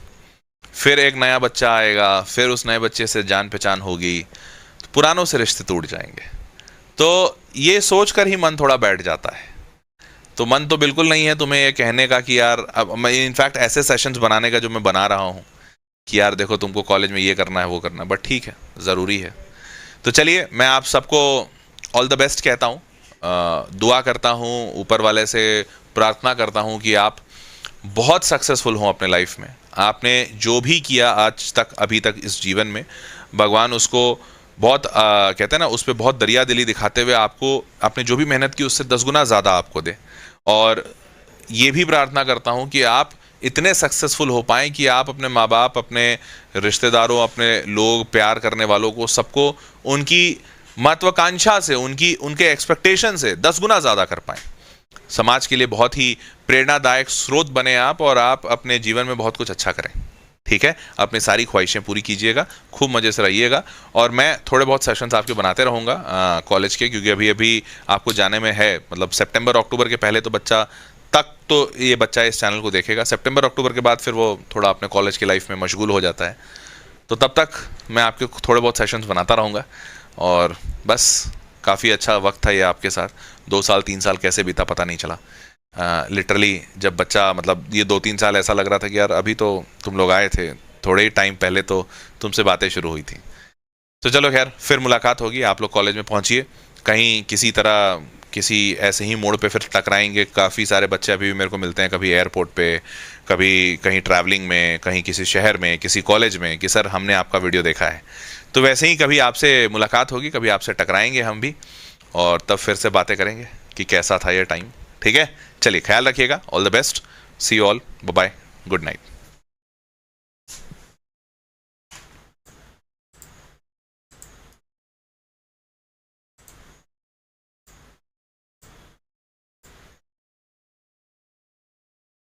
फिर एक नया बच्चा आएगा, फिर उस नए बच्चे से जान पहचान होगी, तो पुरानों से रिश्ते टूट जाएंगे। तो ये सोच कर ही मन थोड़ा बैठ जाता है। तो मन तो बिल्कुल नहीं है तुम्हें ये कहने का कि यार, अब मैं इनफैक्ट ऐसे सेशंस बनाने का जो मैं बना रहा हूँ कि यार देखो तुमको कॉलेज में ये करना है वो करना है, बट ठीक है, ज़रूरी है। तो चलिए, मैं आप सबको ऑल द बेस्ट कहता हूँ, दुआ करता हूँ, ऊपर वाले से प्रार्थना करता हूँ कि आप बहुत सक्सेसफुल हों अपने लाइफ में। आपने जो भी किया आज तक, अभी तक इस जीवन में, भगवान उसको बहुत कहते हैं ना, उस पर बहुत दरिया दिली दिखाते हुए आपको, आपने जो भी मेहनत की उससे 10 गुना ज़्यादा आपको दे। और ये भी प्रार्थना करता हूँ कि आप इतने सक्सेसफुल हो पाएँ कि आप अपने माँ बाप, अपने रिश्तेदारों, अपने लोग, प्यार करने वालों को, सबको उनकी महत्वाकांक्षा से, उनके एक्सपेक्टेशन से 10 गुना ज़्यादा कर पाएँ। समाज के लिए बहुत ही प्रेरणादायक स्रोत बने आप, और आप अपने जीवन में बहुत कुछ अच्छा करें। ठीक है, अपनी सारी ख्वाहिशें पूरी कीजिएगा, खूब मज़े से रहिएगा। और मैं थोड़े बहुत सेशंस आपके बनाते रहूँगा कॉलेज के, क्योंकि अभी आपको जाने में है, मतलब सितंबर अक्टूबर के पहले तो ये बच्चा इस चैनल को देखेगा। सितंबर अक्टूबर के बाद फिर वो थोड़ा अपने कॉलेज की लाइफ में मशगूल हो जाता है। तो तब तक मैं आपके थोड़े बहुत सेशंस बनाता रहूँगा। और बस काफ़ी अच्छा वक्त था ये आपके साथ। 2 साल 3 साल कैसे बीता पता नहीं चला। लिटरली जब बच्चा, मतलब ये 2-3 साल ऐसा लग रहा था कि यार अभी तो तुम लोग आए थे, थोड़े ही टाइम पहले तो तुमसे बातें शुरू हुई थी। तो चलो खैर, फिर मुलाकात होगी। आप लोग कॉलेज में पहुंचिए, कहीं किसी तरह किसी ऐसे ही मोड़ पे फिर टकराएंगे। काफ़ी सारे बच्चे अभी भी मेरे को मिलते हैं, कभी एयरपोर्ट पे, कभी कहीं ट्रैवलिंग में, कहीं किसी शहर में, किसी कॉलेज में, कि सर हमने आपका वीडियो देखा है। तो वैसे ही कभी आपसे मुलाकात होगी, कभी आपसे टकराएंगे हम भी, और तब फिर से बातें करेंगे कि कैसा था ये टाइम। ठीक है, चलिए ख्याल रखिएगा। All the best, see you all, bye bye, good night.